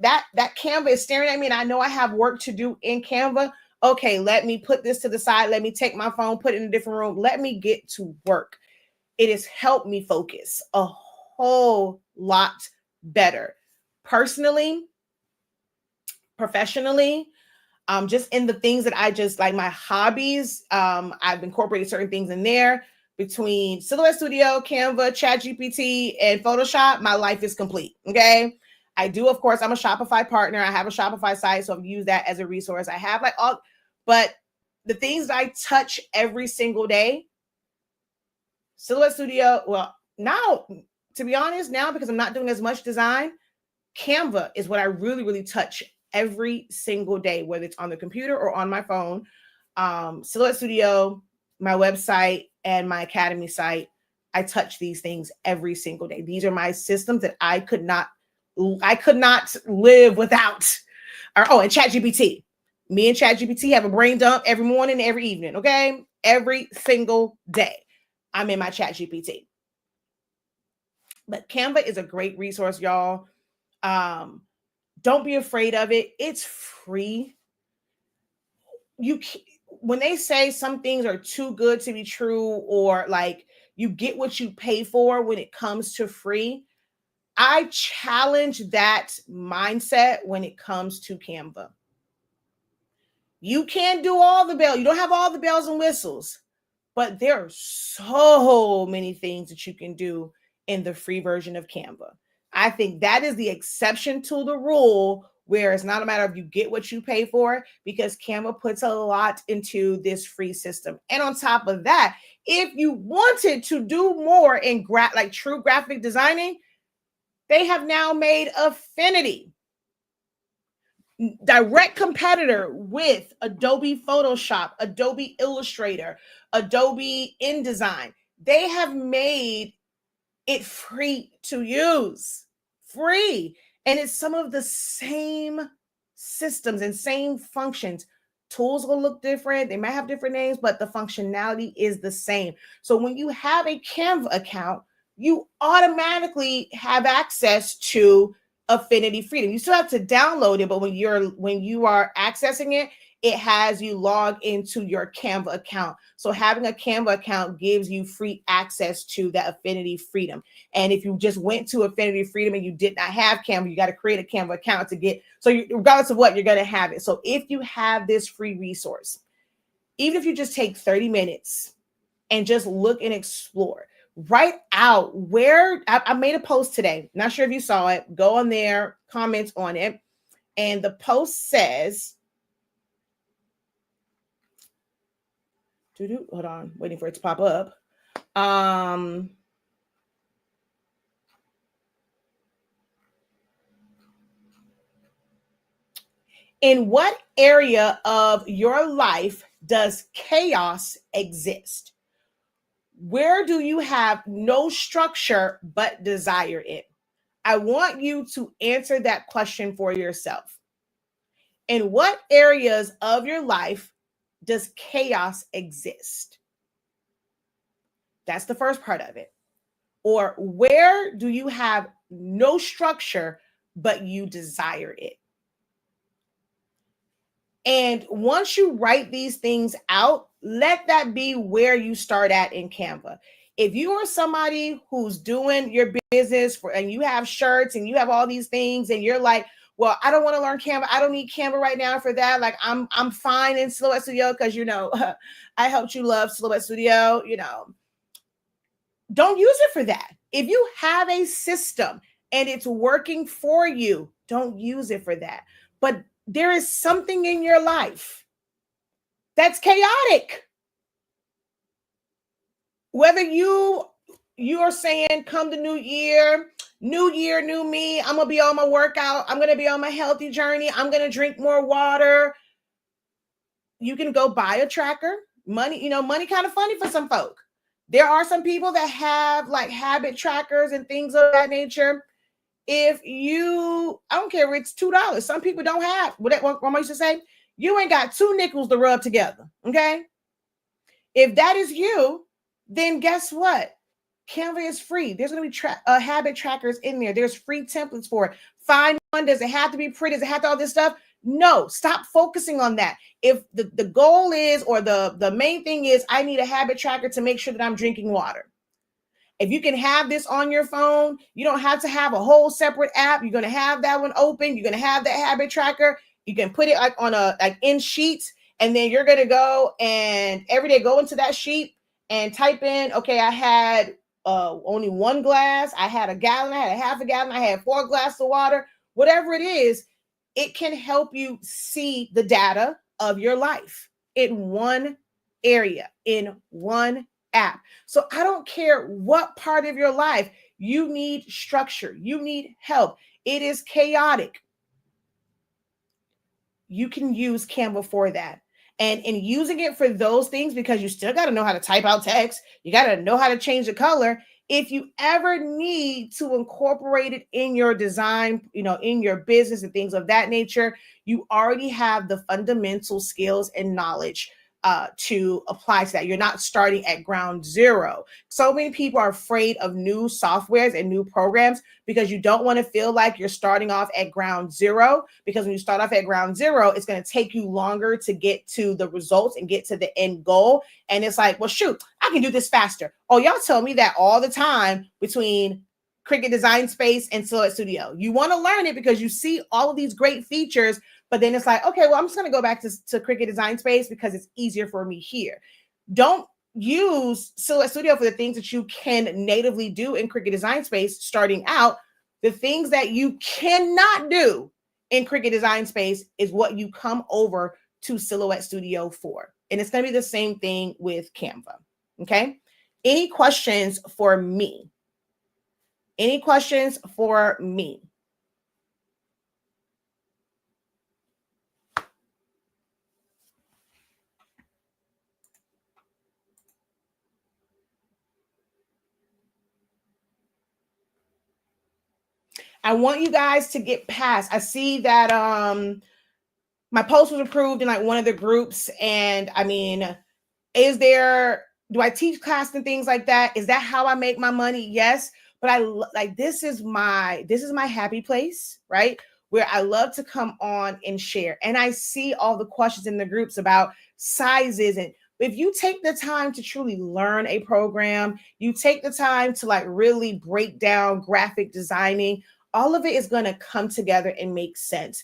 Canva is staring at me and I know I have work to do in Canva, okay, let me put this to the side. Let me take my phone, put it in a different room. Let me get to work. It has helped me focus a whole lot better. Personally, professionally, Just in the things that I just like, my hobbies, I've incorporated certain things in there. Between Silhouette Studio, Canva, ChatGPT, and Photoshop, my life is complete. Okay. I do, of course, I'm a Shopify partner. I have a Shopify site, so I've used that as a resource. I have like all, but the things that I touch every single day, Silhouette Studio, well, now, to be honest, now because I'm not doing as much design, Canva is what I really, really touch every single day, whether it's on the computer or on my phone. Silhouette Studio, my website, and my academy site, I touch these things every single day. These are my systems that I could not live without. And ChatGPT. Me and ChatGPT have a brain dump every morning, every evening. Okay, every single day, I'm in my ChatGPT. But Canva is a great resource, y'all. Don't be afraid of it. It's free. When they say some things are too good to be true, or like you get what you pay for when it comes to free, I challenge that mindset when it comes to Canva. You can't do all the bells. You don't have all the bells and whistles, but there are so many things that you can do in the free version of Canva. I think that is the exception to the rule, where it's not a matter of you get what you pay for, because Canva puts a lot into this free system. And on top of that, if you wanted to do more in like true graphic designing, they have now made Affinity, direct competitor with Adobe Photoshop, Adobe Illustrator, Adobe InDesign. They have made it free to use, free. And it's some of the same systems and same functions. Tools will look different. They might have different names, but the functionality is the same. So when you have a Canva account, you automatically have access to Affinity Freedom. You still have to download it, but when you are accessing it, it has you log into your Canva account. So having a Canva account gives you free access to that Affinity Freedom. And if you just went to Affinity Freedom and you did not have Canva, you got to create a Canva account to get, so regardless of what, you're going to have it. So if you have this free resource, even if you just take 30 minutes and just look and explore, write out where, I made a post today. Not sure if you saw it. Go on there, comment on it. And the post says, hold on, waiting for it to pop up. In what area of your life does chaos exist? Where do you have no structure but desire it? I want you to answer that question for yourself. In what areas of your life does chaos exist? That's the first part of it. Or where do you have no structure but you desire it? And once you write these things out, let that be where you start at in Canva. If you are somebody who's doing your business and you have shirts and you have all these things and you're like, well, I don't want to learn Canva. I don't need Canva right now for that. Like I'm fine in Silhouette Studio because, I helped you love Silhouette Studio, Don't use it for that. If you have a system and it's working for you, don't use it for that. But there is something in your life that's chaotic. Whether you are saying, come the new year, new me, I'm going to be on my workout. I'm going to be on my healthy journey. I'm going to drink more water. You can go buy a tracker. Money kind of funny for some folk. There are some people that have like habit trackers and things of that nature. I don't care if it's $2. Some people don't have what Mama used to say, you ain't got 2 nickels to rub together. Okay. If that is you, then guess what? Canva is free. There's going to be habit trackers in there. There's free templates for it. Find one. Does it have to be pretty? Does it have to all this stuff? No, stop focusing on that. If the goal is, or the main thing is, I need a habit tracker to make sure that I'm drinking water. If you can have this on your phone, you don't have to have a whole separate app. You're going to have that one open. You're going to have that habit tracker. You can put it like on a like in sheets, and then you're gonna go and every day go into that sheet and type in, okay, I had only one glass, I had a gallon, I had a half a gallon, I had 4 glasses of water, whatever it is. It can help you see the data of your life in one area, in one app. So I don't care what part of your life you need structure, you need help. It is chaotic. You can use Canva for that. And in using it for those things, because you still got to know how to type out text, you got to know how to change the color. If you ever need to incorporate it in your design, in your business and things of that nature, you already have the fundamental skills and knowledge to apply to that. You're not starting at ground zero. So many people are afraid of new softwares and new programs because you don't want to feel like you're starting off at ground zero, because when you start off at ground zero, it's going to take you longer to get to the results and get to the end goal. And it's like, well, shoot, I can do this faster. Oh, y'all tell me that all the time between Cricut Design Space and Silhouette Studio. You want to learn it because you see all of these great features, but then it's like, okay, well, I'm just going to go back to Cricut Design Space because it's easier for me here. Don't use Silhouette Studio for the things that you can natively do in Cricut Design Space starting out. The things that you cannot do in Cricut Design Space is what you come over to Silhouette Studio for. And it's going to be the same thing with Canva. Okay. Any questions for me? Any questions for me? I want you guys to get past. I see that my post was approved in like one of the groups, and I mean, do I teach class and things like that? Is that how I make my money? Yes, but this is my happy place, right? Where I love to come on and share. And I see all the questions in the groups about sizes, and if you take the time to truly learn a program, you take the time to like really break down graphic designing, all of it is going to come together and make sense.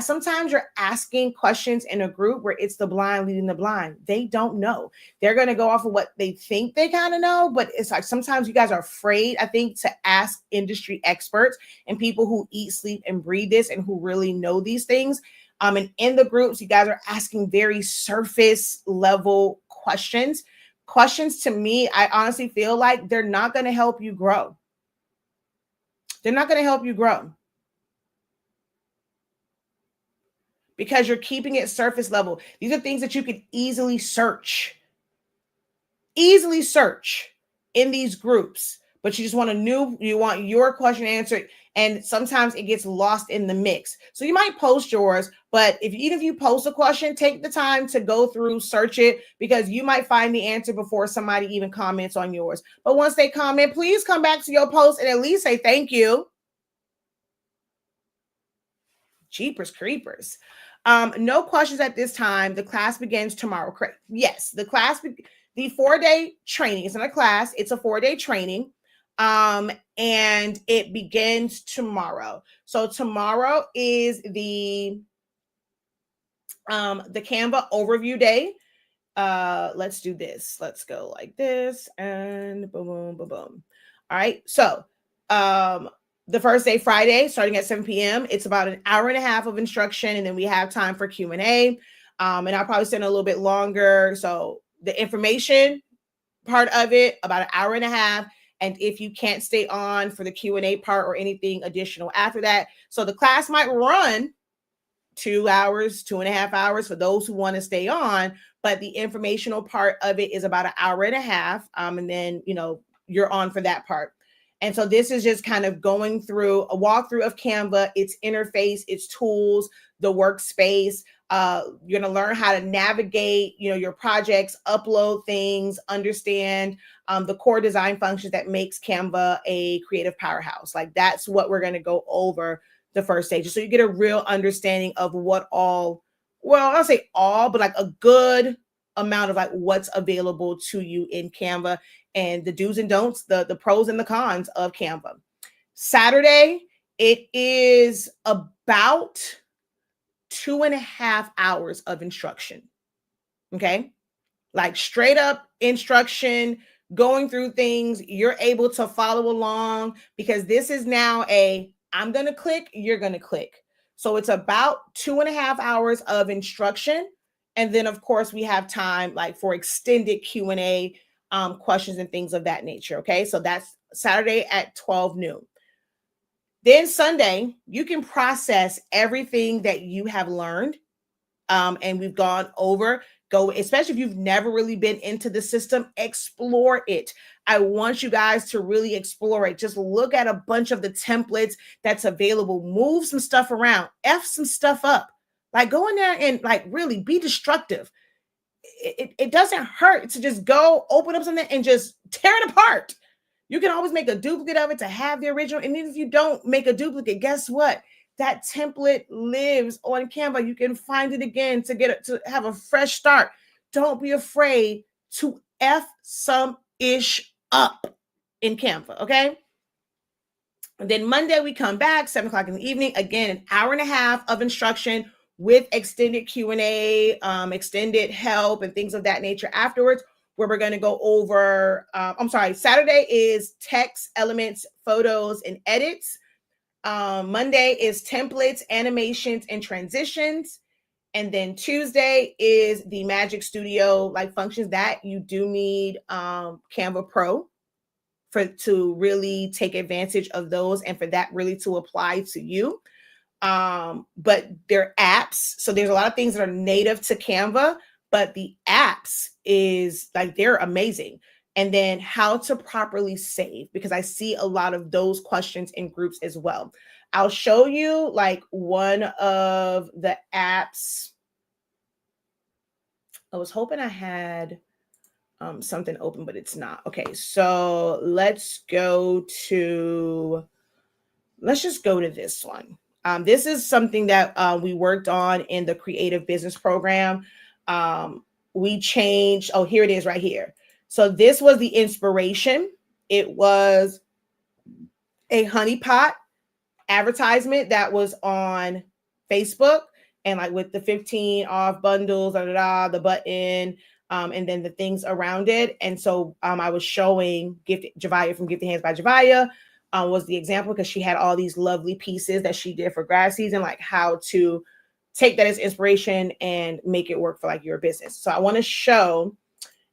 Sometimes you're asking questions in a group where it's the blind leading the blind. They don't know. They're going to go off of what they think they kind of know, but it's like sometimes you guys are afraid, I think, to ask industry experts and people who eat, sleep, and breathe this and who really know these things. And in the groups, you guys are asking very surface level questions. Questions to me, I honestly feel like they're not going to help you grow. They're not going to help you grow because you're keeping it surface level. These are things that you can easily search in these groups, but you just want you want your question answered. And sometimes it gets lost in the mix. So you might post yours, but even if you post a question, take the time to go through, search it, because you might find the answer before somebody even comments on yours. But once they comment, please come back to your post and at least say thank you. Jeepers creepers. No questions at this time. The class begins tomorrow. Yes, the 4-day training. It's not a class. It's a 4-day training. And it begins tomorrow. So tomorrow is the Canva overview day. Let's do this. Let's go like this and boom, boom, boom, boom. All right. So, the first day, Friday, starting at 7 p.m. It's about an hour and a half of instruction, and then we have time for Q&A. And I'll probably spend a little bit longer. So the information part of it, about an hour and a half. And if you can't stay on for the Q&A part or anything additional after that, so the class might run 2 hours, 2.5 hours for those who want to stay on, but the informational part of it is about an hour and a half. And then, you're on for that part. And so this is just kind of going through a walkthrough of Canva, its interface, its tools, the workspace. You're going to learn how to navigate, your projects, upload things, understand the core design functions that makes Canva a creative powerhouse. Like that's what we're going to go over the first stage. So you get a real understanding of what all, well, I'll say all, but like a good amount of like what's available to you in Canva and the do's and don'ts, the pros and the cons of Canva. Saturday, it is about 2.5 hours of instruction. Okay. Like straight up instruction, going through things. You're able to follow along because this is now I'm going to click, you're going to click. So it's about 2.5 hours of instruction. And then of course we have time like for extended Q&A questions and things of that nature. Okay. So that's Saturday at 12 noon. Then Sunday, you can process everything that you have learned. And we've gone over, especially if you've never really been into the system, explore it. I want you guys to really explore it. Just look at a bunch of the templates that's available, move some stuff around, F some stuff up, like go in there and like really be destructive. It doesn't hurt to just go open up something and just tear it apart. You can always make a duplicate of it to have the original. And even if you don't make a duplicate, guess what? That template lives on Canva. You can find it again to have a fresh start. Don't be afraid to F some ish up in Canva, okay? And then Monday we come back, 7:00 in the evening. Again, an hour and a half of instruction with extended Q&A, extended help and things of that nature afterwards, where we're going to go over, Saturday is text, elements, photos, and edits. Monday is templates, animations, and transitions. And then Tuesday is the Magic Studio like functions that you do need Canva Pro to really take advantage of those and for that really to apply to you. But they're apps. So there's a lot of things that are native to Canva, but the apps is like, they're amazing. And then how to properly save, because I see a lot of those questions in groups as well. I'll show you like one of the apps. I was hoping I had something open, but it's not. Okay, so let's just go to this one. This is something that we worked on in the Creative Business Program. We changed, here it is right here. So this was the inspiration. It was a honeypot advertisement that was on Facebook, and like with the 15 off bundles, the button, and then the things around it. And so I was showing Javaya from Gifted Hands by Javaya was the example, because she had all these lovely pieces that she did for grad season, like how to take that as inspiration and make it work for like your business. So I want to show.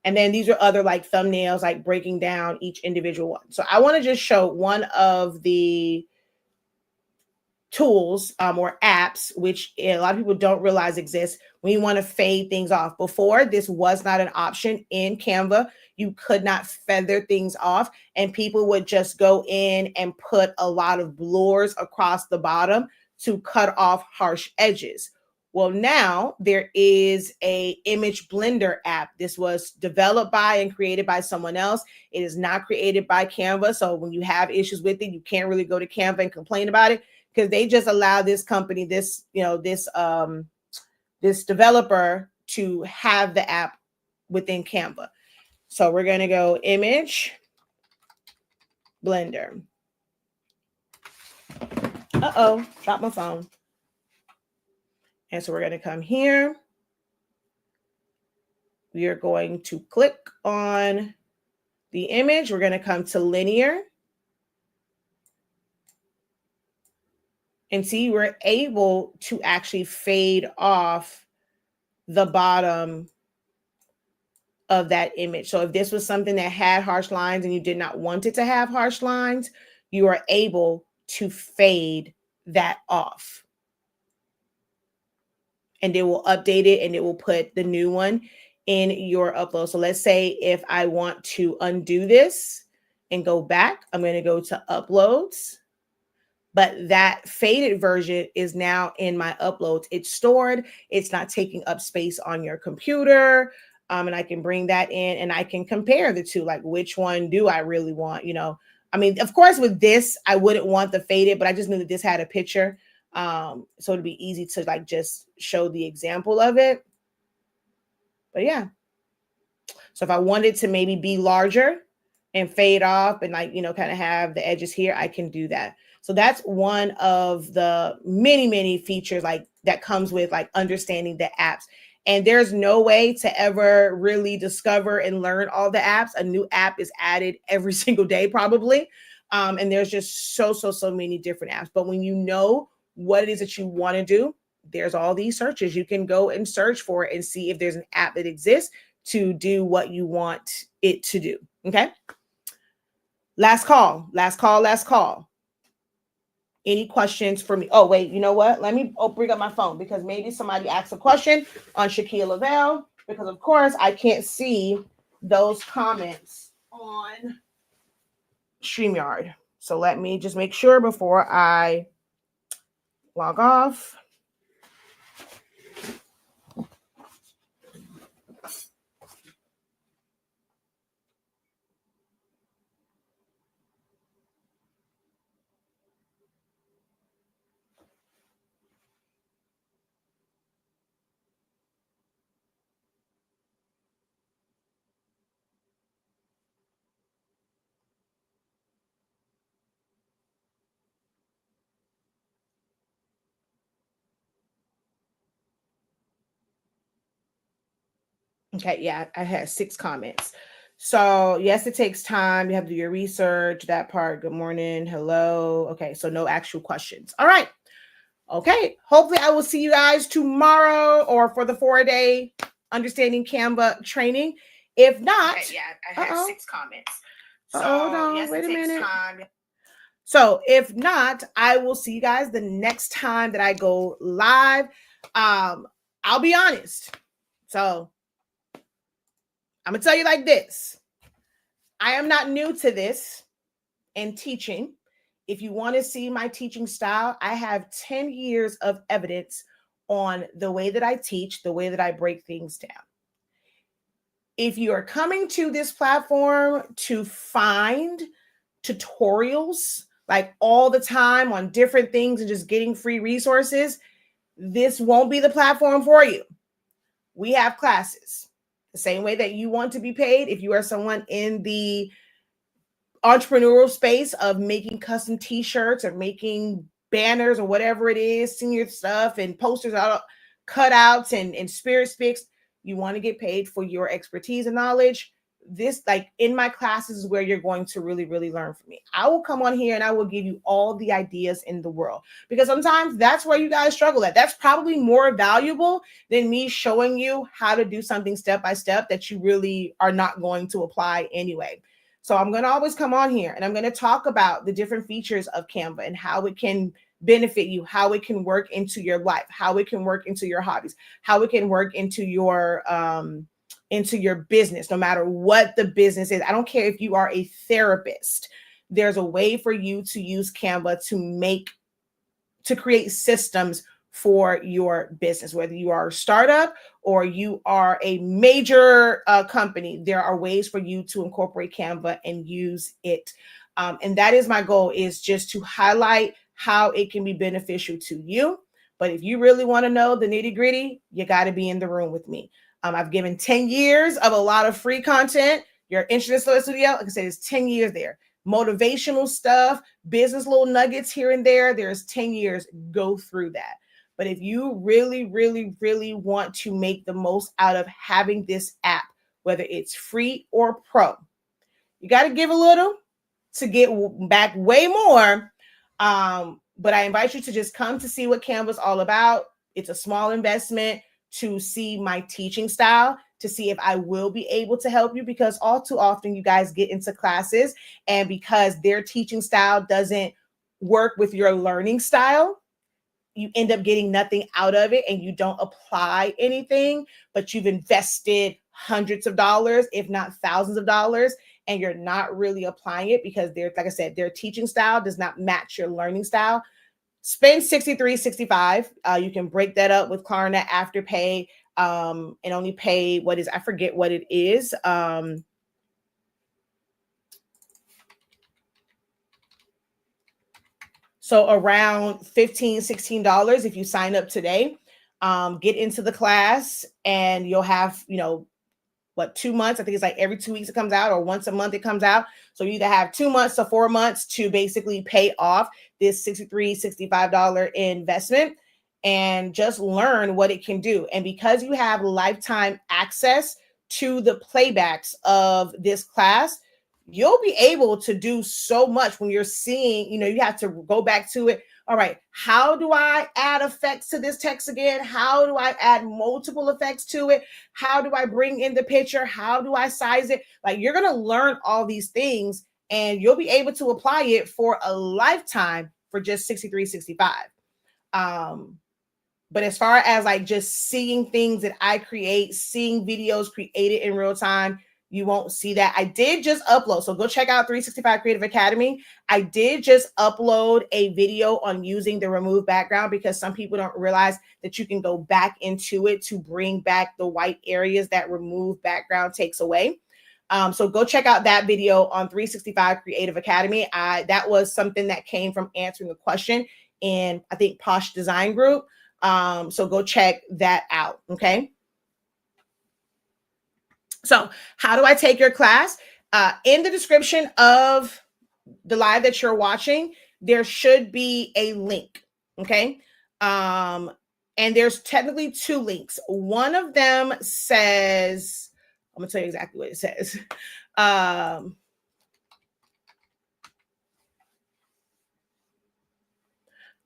And then these are other like thumbnails, like breaking down each individual one. So I want to just show one of the tools or apps, which a lot of people don't realize exist when you want to fade things off. Before, this was not an option in Canva. You could not feather things off, and people would just go in and put a lot of blurs across the bottom to cut off harsh edges. Well, now there is a image blender app. This was developed by and created by someone else. It is not created by Canva. So when you have issues with it, you can't really go to Canva and complain about it, because they just allow this company, this developer to have the app within Canva. So we're going to go image blender. Dropped my phone. And so we're going to come here. We are going to click on the image. We're going to come to linear. And see, we're able to actually fade off the bottom of that image. So if this was something that had harsh lines and you did not want it to have harsh lines, you are able to fade that off. And it will update it and it will put the new one in your upload. So let's say if I want to undo this and go back, I'm going to go to uploads. But that faded version is now in my uploads. It's stored. It's not taking up space on your computer. And I can bring that in and I can compare the two, like which one do I really want? I mean, of course, with this, I wouldn't want the faded, but I just knew that this had a picture. So it'd be easy to like just show the example of it. But yeah. So if I wanted to maybe be larger and fade off and like, kind of have the edges here, I can do that. So that's one of the many, many features, like that comes with like understanding the apps. And there's no way to ever really discover and learn all the apps. A new app is added every single day, probably. And there's just so many different apps. But when you know what it is that you want to do, there's all these searches. You can go and search for it and see if there's an app that exists to do what you want it to do. Okay. Last call. Any questions for me? Oh, wait, you know what? Let me bring up my phone because maybe somebody asked a question on Shakeya Lavelle because, of course, I can't see those comments on StreamYard. So let me just make sure before I log off. Okay, yeah, I had 6 comments. So yes, it takes time. You have to do your research, that part. Good morning. Hello. Okay, so no actual questions. All right. Okay, hopefully I will see you guys tomorrow or for the 4-day understanding Canva training. If not, okay, yeah, I had 6 comments. So hold on, yes, wait a minute. Time. So if not, I will see you guys the next time that I go live. I'll be honest. So I'm gonna tell you like this. I am not new to this and teaching. If you want to see my teaching style, I have 10 years of evidence on the way that I teach, the way that I break things down. If you are coming to this platform to find tutorials like all the time on different things and just getting free resources, this won't be the platform for you. We have classes. The same way that you want to be paid, if you are someone in the entrepreneurial space of making custom t-shirts or making banners or whatever it is, senior stuff and posters, cutouts and spirit sticks, you want to get paid for your expertise and knowledge. This, like in my classes, is where you're going to really learn from me. I will come on here and I will give you all the ideas in the world, because sometimes that's where you guys struggle at. That's probably more valuable than me showing you how to do something step by step that you really are not going to apply anyway. So I'm going to always come on here and I'm going to talk about the different features of Canva and how it can benefit you, how it can work into your life, how it can work into your hobbies, how it can work into your business, no matter what the business is. I don't care if you are a therapist. There's a way for you to use Canva to create systems for your business, whether you are a startup or you are a major company. There are ways for you to incorporate Canva and use it. And that is my goal, is just to highlight how it can be beneficial to you. But if you really want to know the nitty gritty, you got to be in the room with me. I've given 10 years of a lot of free content. You're interested in studio, like I said, it's 10 years there. Motivational stuff, business little nuggets here and there. There's 10 years. Go through that. But if you really want to make the most out of having this app, whether it's free or pro, you got to give a little to get back way more. But I invite you to just come to see what Canva's all about. It's a small investment to see my teaching style, to see if I will be able to help you, because all too often you guys get into classes and because their teaching style doesn't work with your learning style, you end up getting nothing out of it and you don't apply anything, but you've invested hundreds of dollars, if not thousands of dollars, and you're not really applying it because like I said, their teaching style does not match your learning style. Spend $63.65. You can break that up with Klarna Afterpay, and only pay I forget what it is. So around $15, $16 if you sign up today. Get into the class and you'll have, 2 months. I think it's like every 2 weeks it comes out, or once a month it comes out. So you either have 2 months to 4 months to basically pay off this $63, $65 investment. and just learn what it can do. And because you have lifetime access to the playbacks of this class, you'll be able to do so much when you're seeing, you have to go back to it. All right, how do I add effects to this text again? How do I add multiple effects to it? How do I bring in the picture? How do I size it? Like, you're going to learn all these things, and you'll be able to apply it for a lifetime for just $63.65. But as far as like just seeing things that I create, seeing videos created in real time, you won't see that. I did just upload. So go check out 365 Creative Academy. I did just upload a video on using the remove background, because some people don't realize that you can go back into it to bring back the white areas that remove background takes away. So go check out that video on 365 Creative Academy. That was something that came from answering a question in, I think, Posh Design Group. So go check that out. Okay. So how do I take your class? In the description of the live that you're watching, there should be a link. Okay. And there's technically two links. One of them says, I'm gonna tell you exactly what it says.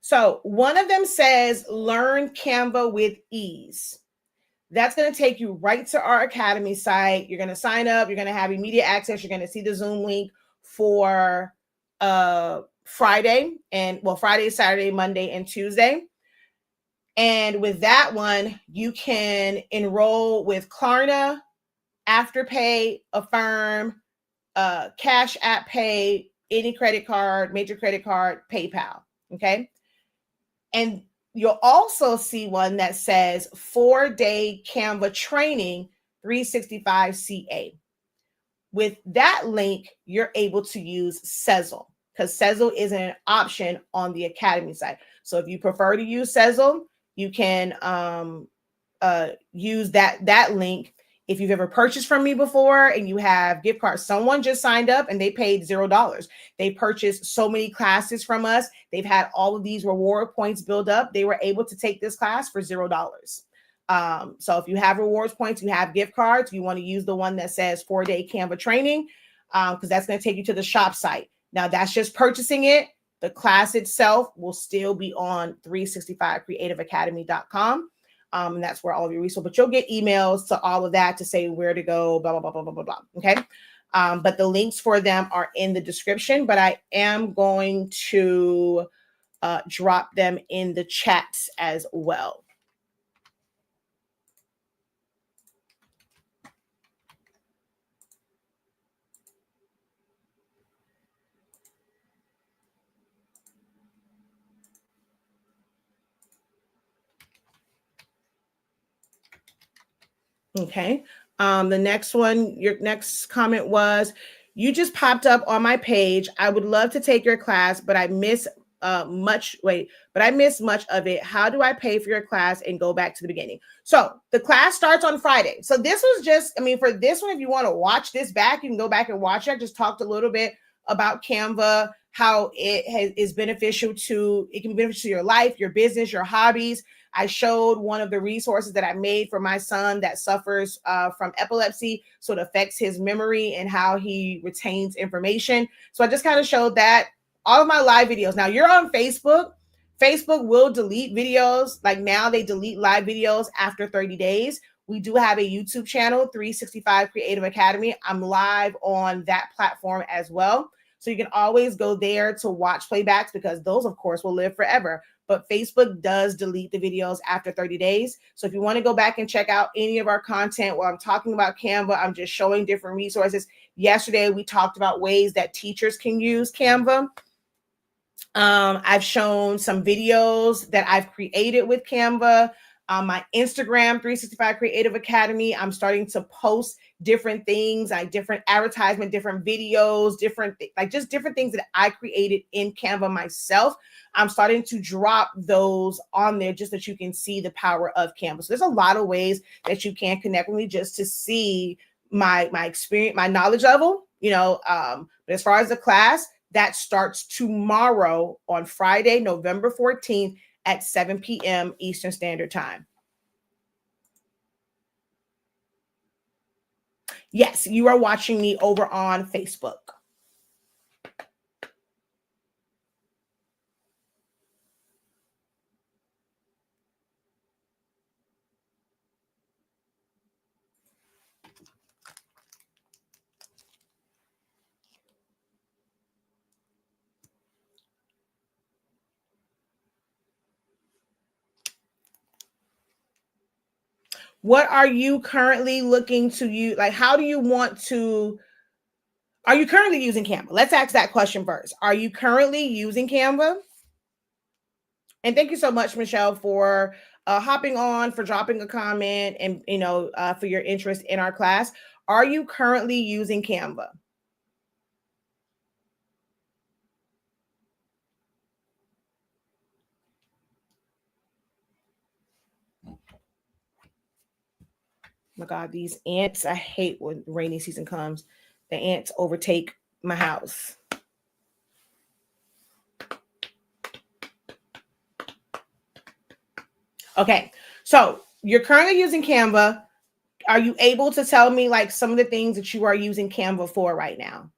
So one of them says, learn Canva with ease. That's going to take you right to our Academy site. You're going to sign up. You're going to have immediate access. You're going to see the Zoom link for Friday, Saturday, Monday, and Tuesday. And with that one, you can enroll with Klarna, Afterpay, Affirm, Cash App Pay, any credit card, major credit card, PayPal. Okay. And you'll also see one that says 4-day Canva training 365 CA. With that link, you're able to use Sezzle, because Sezzle is an option on the Academy site. So if you prefer to use Sezzle, you can use that link. If you've ever purchased from me before and you have gift cards, someone just signed up and they paid $0. They purchased so many classes from us. They've had all of these reward points build up. They were able to take this class for $0. So if you have rewards points, you have gift cards, you want to use the one that says 4-day Canva training, because that's going to take you to the shop site. Now that's just purchasing it. The class itself will still be on 365creativeacademy.com. And that's where all of your resources, but you'll get emails to all of that to say where to go, blah, blah, blah, blah, blah, blah, blah. Okay. But the links for them are in the description, but I am going to drop them in the chats as well. Okay. The next one, your next comment was, you just popped up on my page. I would love to take your class, but I miss much of it. How do I pay for your class and go back to the beginning? So the class starts on Friday. So this was just, for this one, if you want to watch this back, you can go back and watch it. I just talked a little bit about Canva, how it can be beneficial to your life, your business, your hobbies. I showed one of the resources that I made for my son that suffers from epilepsy. So it affects his memory and how he retains information. So I just kind of showed that. All of my live videos. Now you're on Facebook. Facebook will delete videos. Like now they delete live videos after 30 days. We do have a YouTube channel, 365 Creative Academy. I'm live on that platform as well. So you can always go there to watch playbacks, because those, of course, will live forever. But Facebook does delete the videos after 30 days. So if you want to go back and check out any of our content where I'm talking about Canva, I'm just showing different resources. Yesterday, we talked about ways that teachers can use Canva. I've shown some videos that I've created with Canva. My Instagram, 365 Creative Academy, I'm starting to post different things, like different advertisement, different videos, different things that I created in Canva myself. I'm starting to drop those on there just that you can see the power of Canva. So there's a lot of ways that you can connect with me just to see my experience, my knowledge level, but as far as the class, that starts tomorrow on Friday, November 14th at 7 p.m. Eastern Standard Time. Yes, you are watching me over on Facebook. What are you currently looking to use? Like, how do you want to? Are you currently using Canva? Let's ask that question first. Are you currently using Canva? And thank you so much, Michelle, for hopping on, for dropping a comment, and for your interest in our class. Are you currently using Canva? My God, these ants, I hate when rainy season comes. The ants overtake my house. Okay, so you're currently using Canva. Are you able to tell me like some of the things that you are using Canva for right now?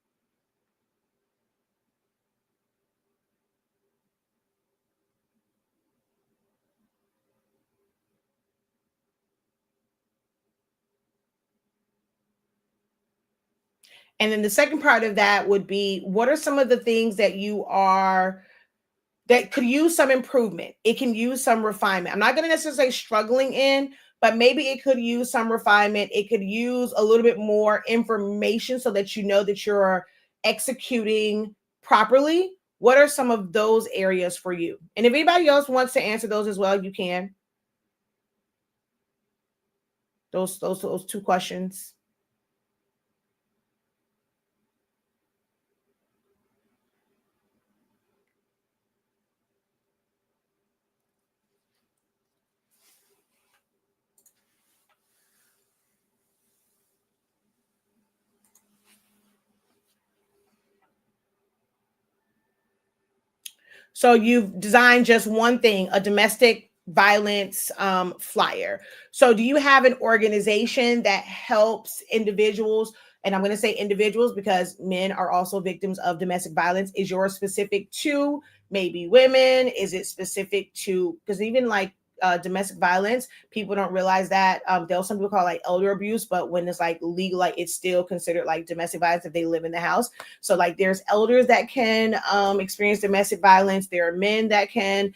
And then the second part of that would be, what are some of the things that you are that could use some improvement? It can use some refinement. I'm not going to necessarily say struggling in, but maybe it could use some refinement. It could use a little bit more information so that you know that you're executing properly. What are some of those areas for you? And if anybody else wants to answer those as well, you can. Those two questions. So you've designed just one thing, a domestic violence flyer. So do you have an organization that helps individuals? And I'm going to say individuals because men are also victims of domestic violence. Is yours specific to maybe women? Is it specific to, because even like domestic violence, people don't realize that they'll some people call it like elder abuse, but when it's like legal, like it's still considered like domestic violence if they live in the house. So like there's elders that can experience domestic violence. There are men that can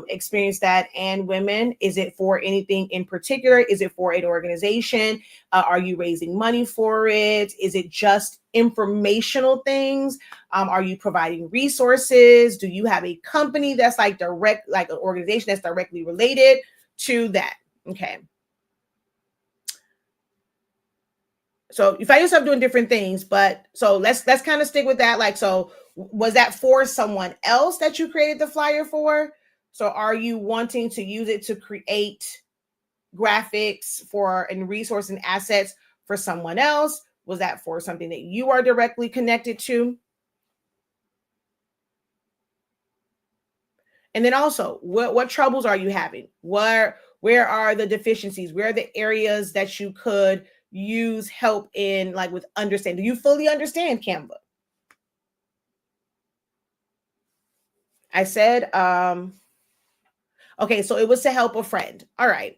experience that, and women. Is it for anything in particular? Is it for an organization? Are you raising money for it? Is it just informational things? Are you providing resources? Do you have a company that's like direct, like an organization that's directly related to that? Okay. So you find yourself doing different things, but so let's kind of stick with that. Like, so was that for someone else that you created the flyer for? So are you wanting to use it to create graphics for and resource and assets for someone else? Was that for something that you are directly connected to? And then also, what troubles are you having? Where are the deficiencies? Where are the areas that you could use help in, like with understanding? Do you fully understand Canva? I said, okay, so it was to help a friend. All right.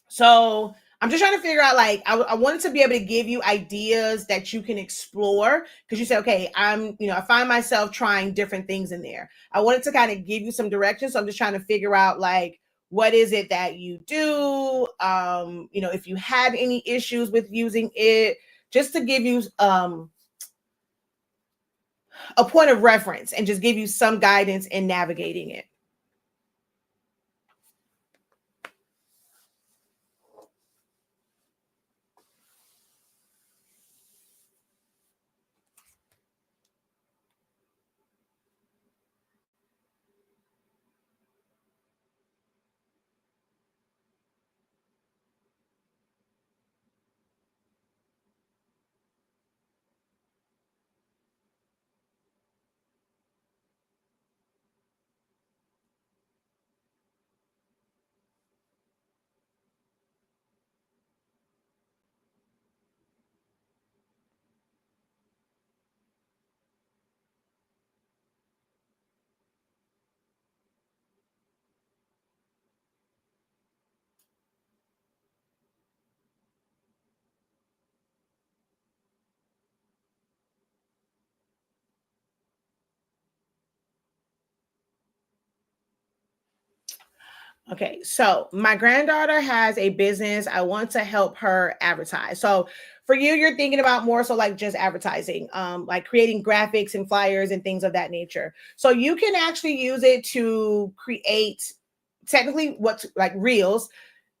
So I'm just trying to figure out, like, I wanted to be able to give you ideas that you can explore, because you said, okay, I find myself trying different things in there. I wanted to kind of give you some direction. So I'm just trying to figure out, like, what is it that you do? If you had any issues with using it, just to give you a point of reference and just give you some guidance in navigating it. Okay, so my granddaughter has a business. I want to help her advertise. So for you, you're thinking about more so like just advertising, like creating graphics and flyers and things of that nature. So you can actually use it to create technically what's like reels.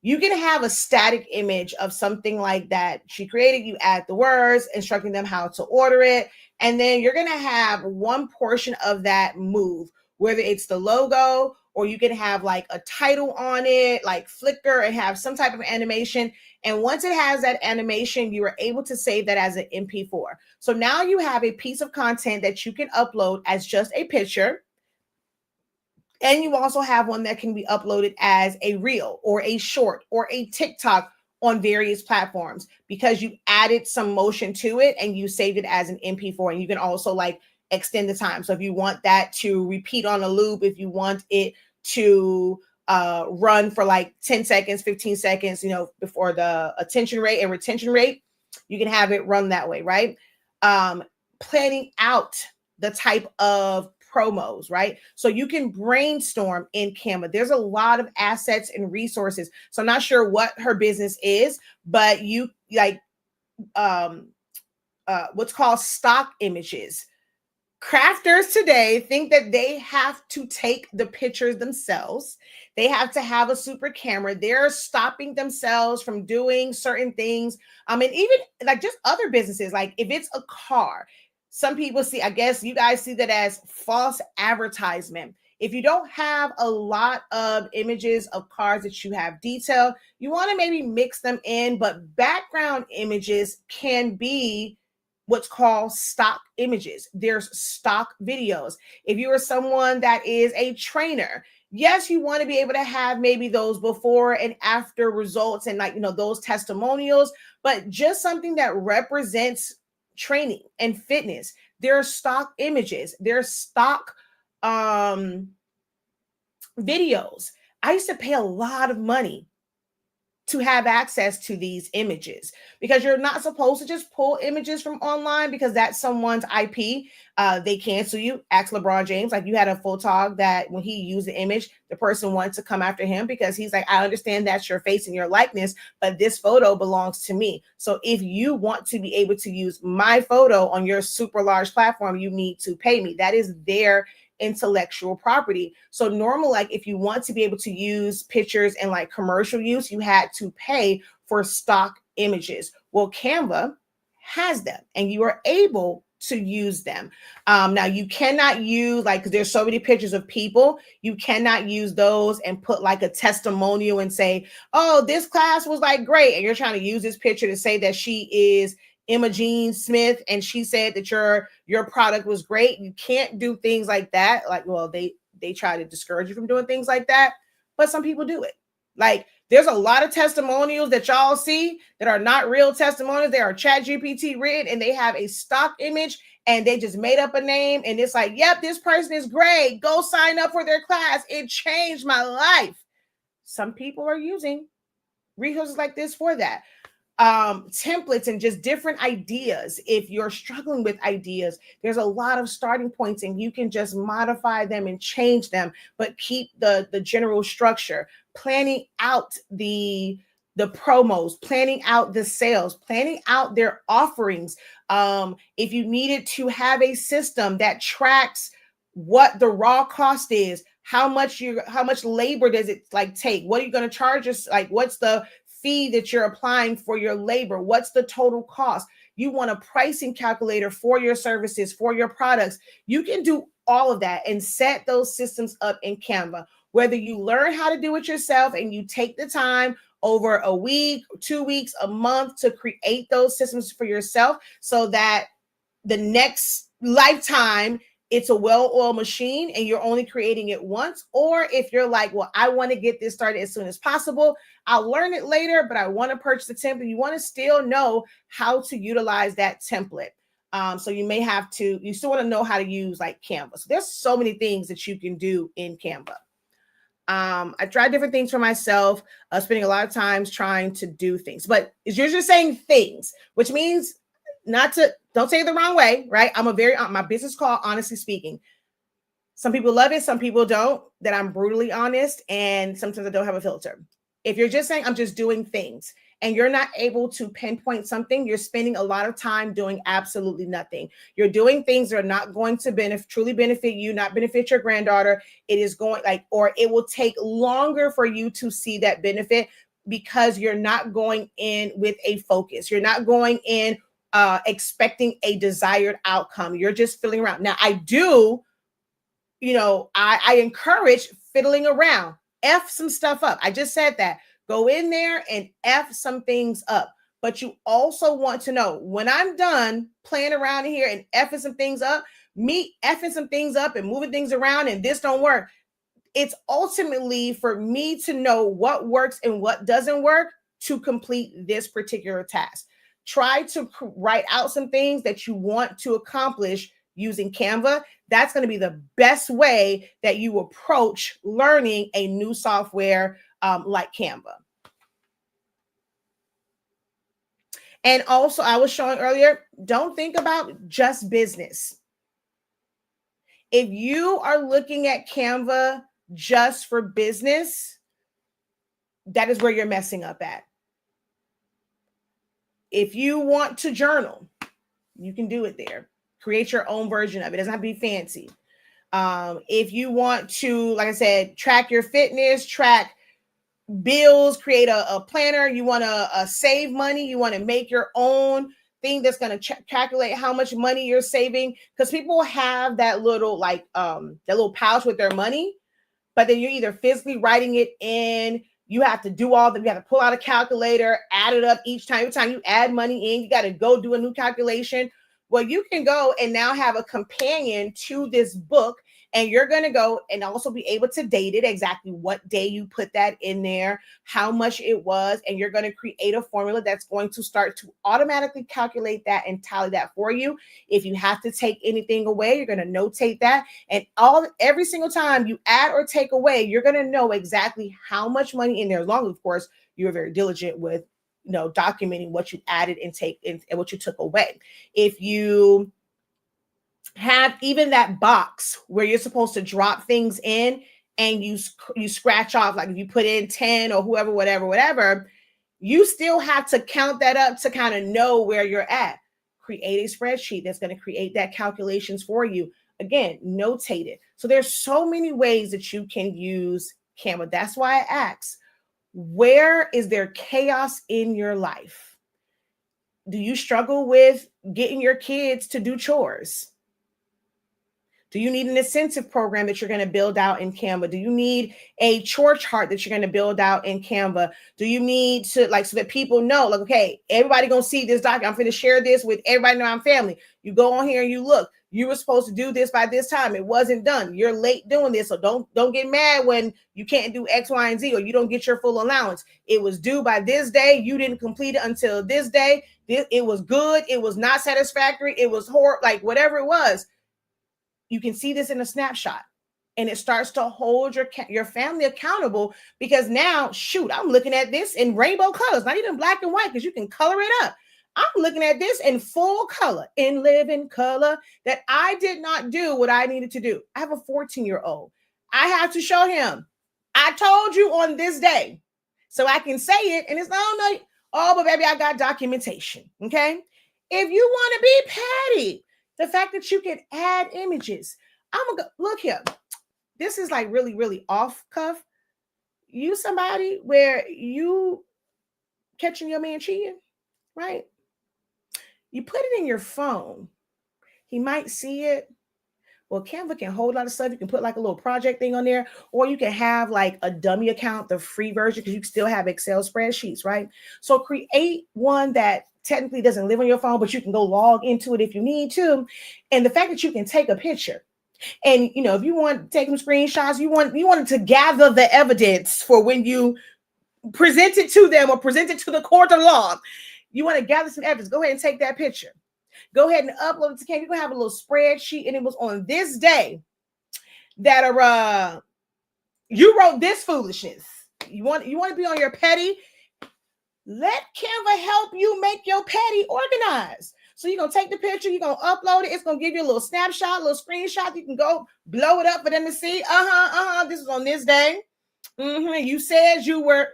You can have a static image of something like that she created. You add the words, instructing them how to order it. And then you're going to have one portion of that move, whether it's the logo or you can have like a title on it, like flicker and have some type of animation. And once it has that animation, you are able to save that as an MP4. So now you have a piece of content that you can upload as just a picture. And you also have one that can be uploaded as a reel or a short or a TikTok on various platforms because you added some motion to it and you saved it as an MP4. And you can also like extend the time. So if you want that to repeat on a loop, if you want it to run for like 10 seconds, 15 seconds, before the attention rate and retention rate, you can have it run that way, right? Planning out the type of promos, right? So you can brainstorm in Canva. There's a lot of assets and resources. So I'm not sure what her business is, but you like what's called stock images. Crafters today think that they have to take the pictures themselves. They have to have a super camera. They're stopping themselves from doing certain things. And even like just other businesses, like if it's a car, some people see, I guess you guys see that as false advertisement. If you don't have a lot of images of cars that you have detail, you want to maybe mix them in, but background images can be what's called stock images. There's stock videos. If you are someone that is a trainer, yes, you want to be able to have maybe those before and after results and like, those testimonials, but just something that represents training and fitness. There are stock images. There's stock videos. I used to pay a lot of money to have access to these images because you're not supposed to just pull images from online because that's someone's IP. They cancel you. Ask LeBron James. Like you had a photog that when he used the image, the person wanted to come after him because he's like, I understand that's your face and your likeness, but this photo belongs to me. So if you want to be able to use my photo on your super large platform, you need to pay me. That is their intellectual property. So normal, like if you want to be able to use pictures and like commercial use, you had to pay for stock images. Well, Canva has them and you are able to use them. Now you cannot use like, cause there's so many pictures of people, you cannot use those and put like a testimonial and say, oh, this class was like great. And you're trying to use this picture to say that she is Emma Jean Smith and she said that your product was great. You can't do things like that. Like, well, they try to discourage you from doing things like that, but some people do it. Like there's a lot of testimonials that y'all see that are not real testimonials. They are ChatGPT written and they have a stock image and they just made up a name and it's like, yep, this person is great. Go sign up for their class. It changed my life. Some people are using resources like this for that. Templates and just different ideas. If you're struggling with ideas, there's a lot of starting points and you can just modify them and change them, but keep the general structure. Planning out the promos, planning out the sales, planning out their offerings. If you needed to have a system that tracks what the raw cost is, how much labor does it like take? What are you going to charge us? Like, what's the fee that you're applying for your labor? What's the total cost? You want a pricing calculator for your services, for your products. You can do all of that and set those systems up in Canva. Whether you learn how to do it yourself and you take the time over a week, 2 weeks, a month to create those systems for yourself so that the next lifetime it's a well-oiled machine and you're only creating it once. Or if you're like, well, I want to get this started as soon as possible, I'll learn it later, but I want to purchase the template. You want to still know how to utilize that template. So you still want to know how to use like Canva. So there's so many things that you can do in Canva. I tried different things for myself, spending a lot of times trying to do things, but you're just saying things, which means don't say it the wrong way, right? My business called Honestly Speaking. Some people love it, some people don't, that I'm brutally honest, and sometimes I don't have a filter. If you're just saying, I'm just doing things, and you're not able to pinpoint something, you're spending a lot of time doing absolutely nothing. You're doing things that are not going to truly benefit you, not benefit your granddaughter. It is going or it will take longer for you to see that benefit because you're not going in with a focus. You're not going in expecting a desired outcome. You're just fiddling around. Now, I encourage fiddling around. F some stuff up. I just said that. Go in there and F some things up. But you also want to know, when I'm done playing around in here and Fing some things up, me Fing some things up and moving things around and this don't work, it's ultimately for me to know what works and what doesn't work to complete this particular task. Try to write out some things that you want to accomplish using Canva. That's going to be the best way that you approach learning a new software like Canva. And also, I was showing earlier, don't think about just business. If you are looking at Canva just for business, that is where you're messing up at. If you want to journal, you can do it there. Create your own version of it. It doesn't have to be fancy. If you want to, like I said, track your fitness, track bills, create a planner, you want to save money, you want to make your own thing that's going to calculate how much money you're saving, because people have that little that little pouch with their money, but then you're either physically writing it in. You have to do all that. You have to pull out a calculator, add it up each time. Every time you add money in, you got to go do a new calculation. Well, you can go and now have a companion to this book, and you're going to go and also be able to date it, exactly what day you put that in there, how much it was, and you're going to create a formula that's going to start to automatically calculate that and tally that for you. If you have to take anything away, you're going to notate that. And every single time you add or take away, you're going to know exactly how much money in there, as long as, of course, you're very diligent with documenting what you added and what you took away. If you have even that box where you're supposed to drop things in, and you scratch off, like if you put in 10 or whoever, whatever, you still have to count that up to kind of know where you're at. Create a spreadsheet that's going to create that calculations for you. Again, notate it. So there's so many ways that you can use Canva. That's why I asked, where is there chaos in your life? Do you struggle with getting your kids to do chores? Do you need an incentive program that you're going to build out in Canva? Do you need a chore chart that you're going to build out in Canva? Do you need to, so that people know, okay, everybody going to see this document. I'm going to share this with everybody in my family. You go on here and you look. You were supposed to do this by this time. It wasn't done. You're late doing this. So don't get mad when you can't do X, Y, and Z, or you don't get your full allowance. It was due by this day. You didn't complete it until this day. It was good. It was not satisfactory. It was horrible, whatever it was. You can see this in a snapshot, and it starts to hold your family accountable, because now, shoot, I'm looking at this in rainbow colors, not even black and white, because you can color it up. I'm looking at this in full color, in living color, that I did not do what I needed to do. I have a 14-year-old. I have to show him, I told you on this day, so I can say it, and it's not, but baby, I got documentation, okay? If you want to be petty, the fact that you can add images. Look here. This is really, really off cuff. You somebody where you catching your man cheating, right? You put it in your phone. He might see it. Well, Canva can hold a lot of stuff. You can put a little project thing on there, or you can have a dummy account, the free version, because you still have Excel spreadsheets, right? So create one that technically doesn't live on your phone, but you can go log into it if you need to. And the fact that you can take a picture, and if you want to take some screenshots, you wanted to gather the evidence for when you present it to them or present it to the court of law. You want to gather some evidence. Go ahead and take that picture. Go ahead and upload it to Canva. You're gonna have a little spreadsheet, and it was on this day that you wrote this foolishness. You want to be on your petty. Let Canva help you make your petty organized. So you're going to take the picture, you're going to upload it. It's going to give you a little snapshot, a little screenshot. You can go blow it up for them to see. This is on this day. You said you were.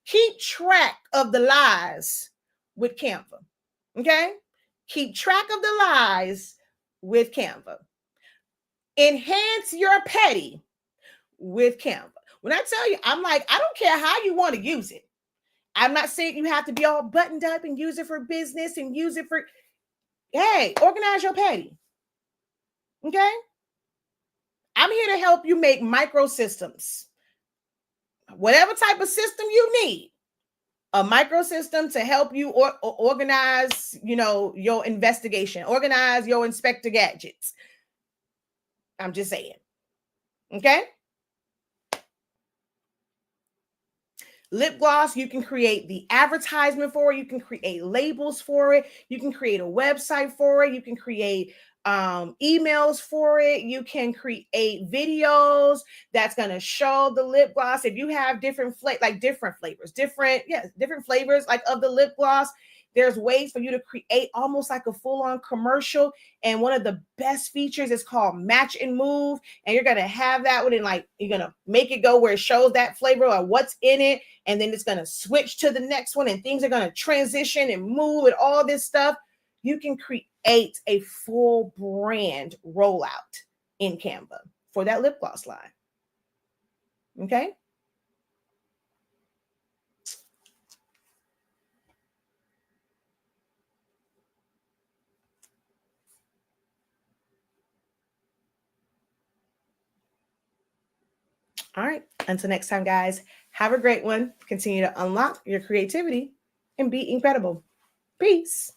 Keep track of the lies with Canva. Okay? Keep track of the lies with Canva. Enhance your petty with Canva. When I tell you, I'm like, I don't care how you want to use it. I'm not saying you have to be all buttoned up and use it for business and use it for, hey, organize your petty. Okay? I'm here to help you make micro systems. Whatever type of system you need, a microsystem to help you organize, your investigation, organize your inspector gadgets. I'm just saying. Okay? Lip gloss, you can create the advertisement for it. You can create labels for it. You can create a website for it. You can create emails for it. You can create videos that's going to show the lip gloss. If you have different flavors like of the lip gloss, there's ways for you to create almost like a full-on commercial. And one of the best features is called match and move. And you're going to have that one, and like you're going to make it go where it shows that flavor or what's in it. And then it's going to switch to the next one, and things are going to transition and move and all this stuff. You can create a full brand rollout in Canva for that lip gloss line. Okay? All right. Until next time, guys, have a great one. Continue to unlock your creativity and be incredible. Peace.